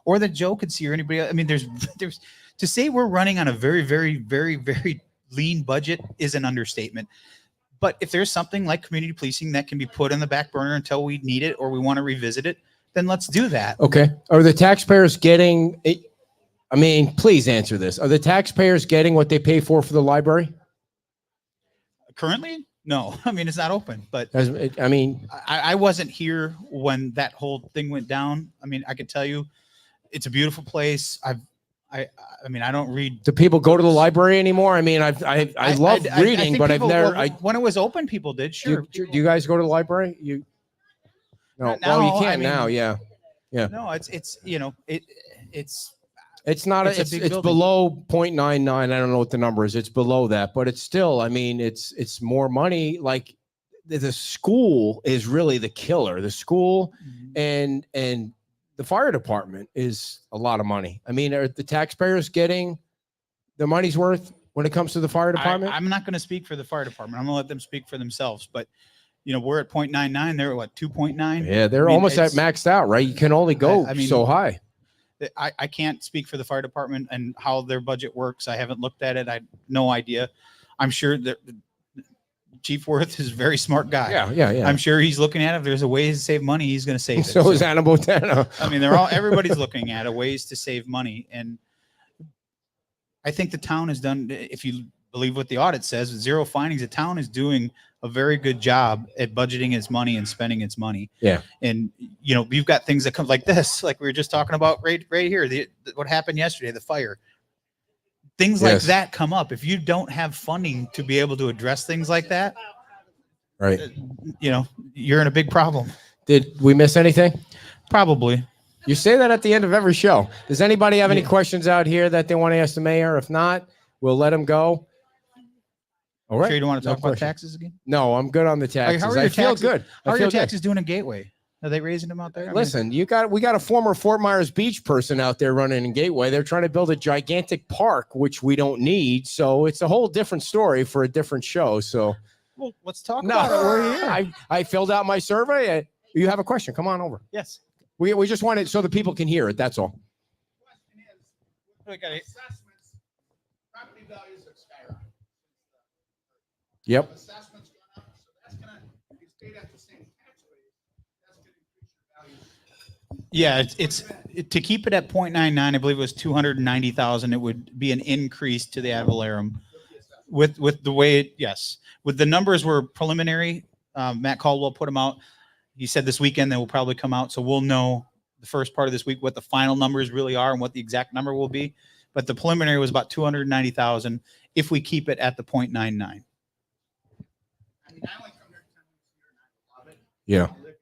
or that Joe could see or anybody else. I mean, there's to say we're running on a very, very, very, very lean budget is an understatement. But if there's something like community policing that can be put on the back burner until we need it or we want to revisit it, then let's do that. Okay. Are the taxpayers getting it? I mean, please answer this. Are the taxpayers getting what they pay for the library? Currently, no. I mean, it's not open, but I mean, I wasn't here when that whole thing went down. I mean, I could tell you it's a beautiful place. I mean, I don't read. do people go to the library anymore? I mean, I love reading, think but people- I've never. well, when it was open, people did. Sure. do you guys go to the library? No. Not Well, you now, can I mean- now. Yeah. No, it's It's not. It's a It's big it's building. below 0.99. I don't know what the number is. It's below that, but it's still. I mean, it's more money. Like the school is really the killer. The school and the fire department is a lot of money. I mean, are the taxpayers getting their money's worth when it comes to the fire department? I'm not going to speak for the fire department. I'm going to let them speak for themselves. But we're at 0.99. They're at what, 2.9? Yeah, they're I mean, almost at it's- maxed out, right? You can only go I mean, so high. I can't speak for the fire department and how their budget works. I haven't looked at it. I have no idea. I'm sure that Chief Worth is a very smart guy. Yeah. I'm sure he's looking at it. If there's a way to save money, he's going to save it. So is Anna Botana. I mean, everybody's looking at ways to save money. And I think the town has done, if you believe what the audit says, with zero findings, the town is doing a very good job at budgeting its money and spending its money. Yeah. And, you've got things that come like this, like we were just talking about right here, what happened yesterday, the fire. Things like Yes. that come up. If you don't have funding to be able to address things like that, Right. you're in a big problem. Did we miss anything? Probably. You say that at the end of every show. Does anybody have any questions out here that they want to ask the mayor? If not, we'll let him go. All right. Sure you don't want to No talk about question. taxes again? No, I'm good on the taxes. how are I your feel taxes? good. How I are feel your good. taxes doing in Gateway? Are they raising them out there? I mean, Listen, we got a former Fort Myers Beach person out there running in Gateway. They're trying to build a gigantic park, which we don't need. So it's a whole different story for a different show. So well, let's talk no, about it. We're here. I filled out my survey. You have a question? Come on over. Yes. We just want it so the people can hear it. That's all. We got it. Assessments, property values have skyrocketed. Yep. Assessments gone up, so that's gonna, if you stayed at the same tax rate, that's gonna increase your value. Yeah, it's to keep it at 0.99. I believe it was 290,000. It would be an increase to the ad valorem with the way with the numbers were preliminary. Matt Caldwell put them out. He said this weekend they will probably come out, so we'll know the first part of this week what the final numbers really are and what the exact number will be. But the preliminary was about 290,000 if we keep it at the 0.99. I mean, I only come here 10 weeks a year and I love it. Yeah. I live here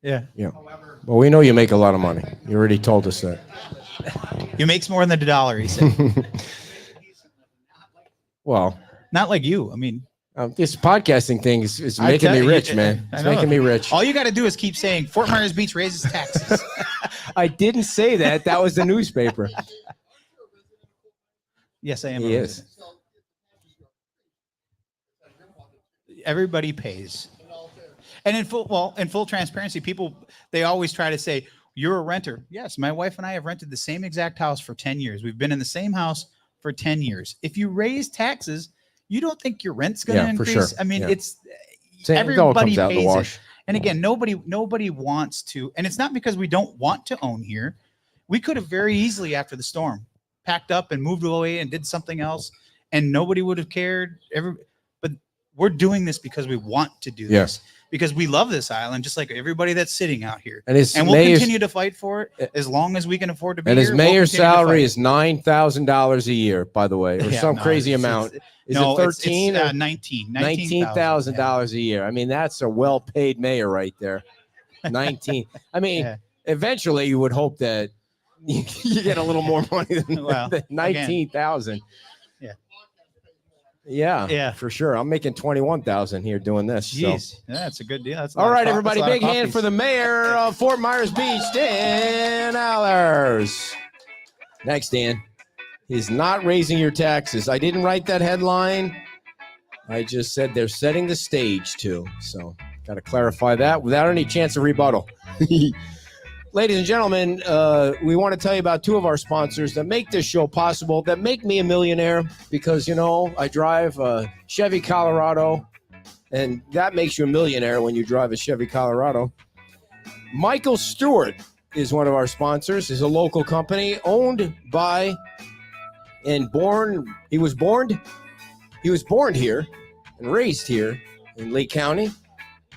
sometime. Yeah, However, Well, we know you make a lot of money. You already told us that. he makes more than $1. He said, Well, not like you. I mean, This podcasting thing is I making tell me you, rich, man. I It's know. making me rich. All you got to do is keep saying Fort Myers Beach raises taxes. I didn't say that. That was the newspaper. Yes, I am. He a is. resident. Everybody pays. And in full transparency, people, they always try to say, you're a renter. Yes, my wife and I have rented the same exact house for 10 years. We've been in the same house for 10 years. If you raise taxes, you don't think your rent's going to Yeah, for increase? sure. I mean, Yeah. it's It all everybody comes out in the pays it. wash. And again, nobody wants to, and it's not because we don't want to own here. We could have very easily after the storm packed up and moved away and did something else, and nobody would have cared. But we're doing this because we want to do Yeah. this, because we love this island, just like everybody that's sitting out here. And his And we'll mayor's, continue to fight for it as long as we can afford to be and his here. We'll mayor's continue to salary fight. is $9,000 a year, by the way, or Yeah, some no, crazy it's- amount. Is no, it it's- 13 it's, or 19,000 $19,000 a year? I mean, that's a well-paid mayor right there. 19. I mean, Yeah. eventually you would hope that you get a little more money than, Well, than 19,000. Yeah. Yeah, Yeah. for sure. I'm making 21,000 here doing this. So. Jeez, that's a good deal. That's a All lot of right, co- everybody, that's a lot of big hand coffees. for the mayor of Fort Myers Beach, Dan Allers. Next, Dan. He's not raising your taxes. I didn't write that headline. I just said they're setting the stage to. So, got to clarify that without any chance of rebuttal. Ladies and gentlemen, we want to tell you about two of our sponsors that make this show possible, that make me a millionaire, because, you know, I drive a Chevy Colorado, and that makes you a millionaire when you drive a Chevy Colorado. Michael Stewart is one of our sponsors. Is a local company owned by and born. He was born here and raised here in Lake County.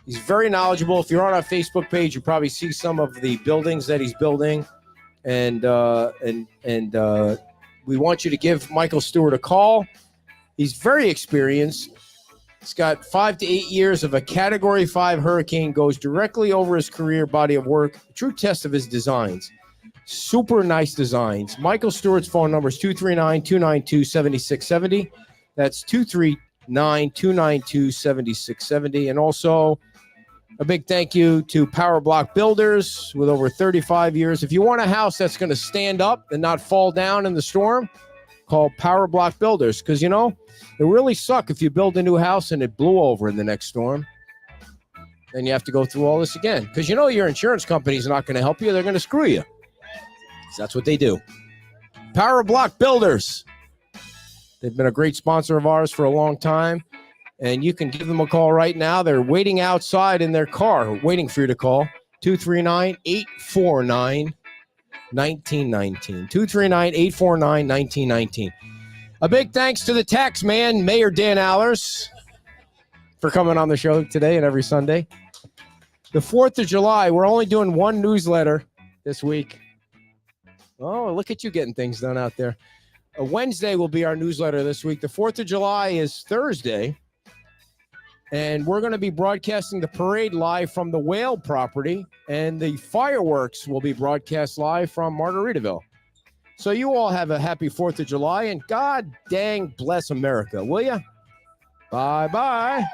He's very knowledgeable. If you're on our Facebook page, you probably see some of the buildings that he's building, and we want you to give Michael Stewart a call. He's very experienced. He's got 5 to 8 years of a Category 5 hurricane, goes directly over his career body of work. True test of his designs. Super nice designs. Michael Stewart's phone number is 239-292-7670. That's 239-292-7670. And also a big thank you to Power Block Builders with over 35 years. If you want a house that's going to stand up and not fall down in the storm, call Power Block Builders, because, you know, it really sucks if you build a new house and it blew over in the next storm. Then you have to go through all this again, because, you know, your insurance company is not going to help you. They're going to screw you. That's what they do. Power Block Builders. They've been a great sponsor of ours for a long time, and you can give them a call right now. They're waiting outside in their car, waiting for you to call. 239-849-1919. 239-849-1919. A big thanks to the tax man, Mayor Dan Allers, for coming on the show today and every Sunday. The 4th of July, we're only doing one newsletter this week. Oh, look at you getting things done out there. A Wednesday will be our newsletter this week. The 4th of July is Thursday, and we're going to be broadcasting the parade live from the Whale property, and the fireworks will be broadcast live from Margaritaville. So you all have a happy 4th of July, and God dang bless America, will ya? Bye-bye.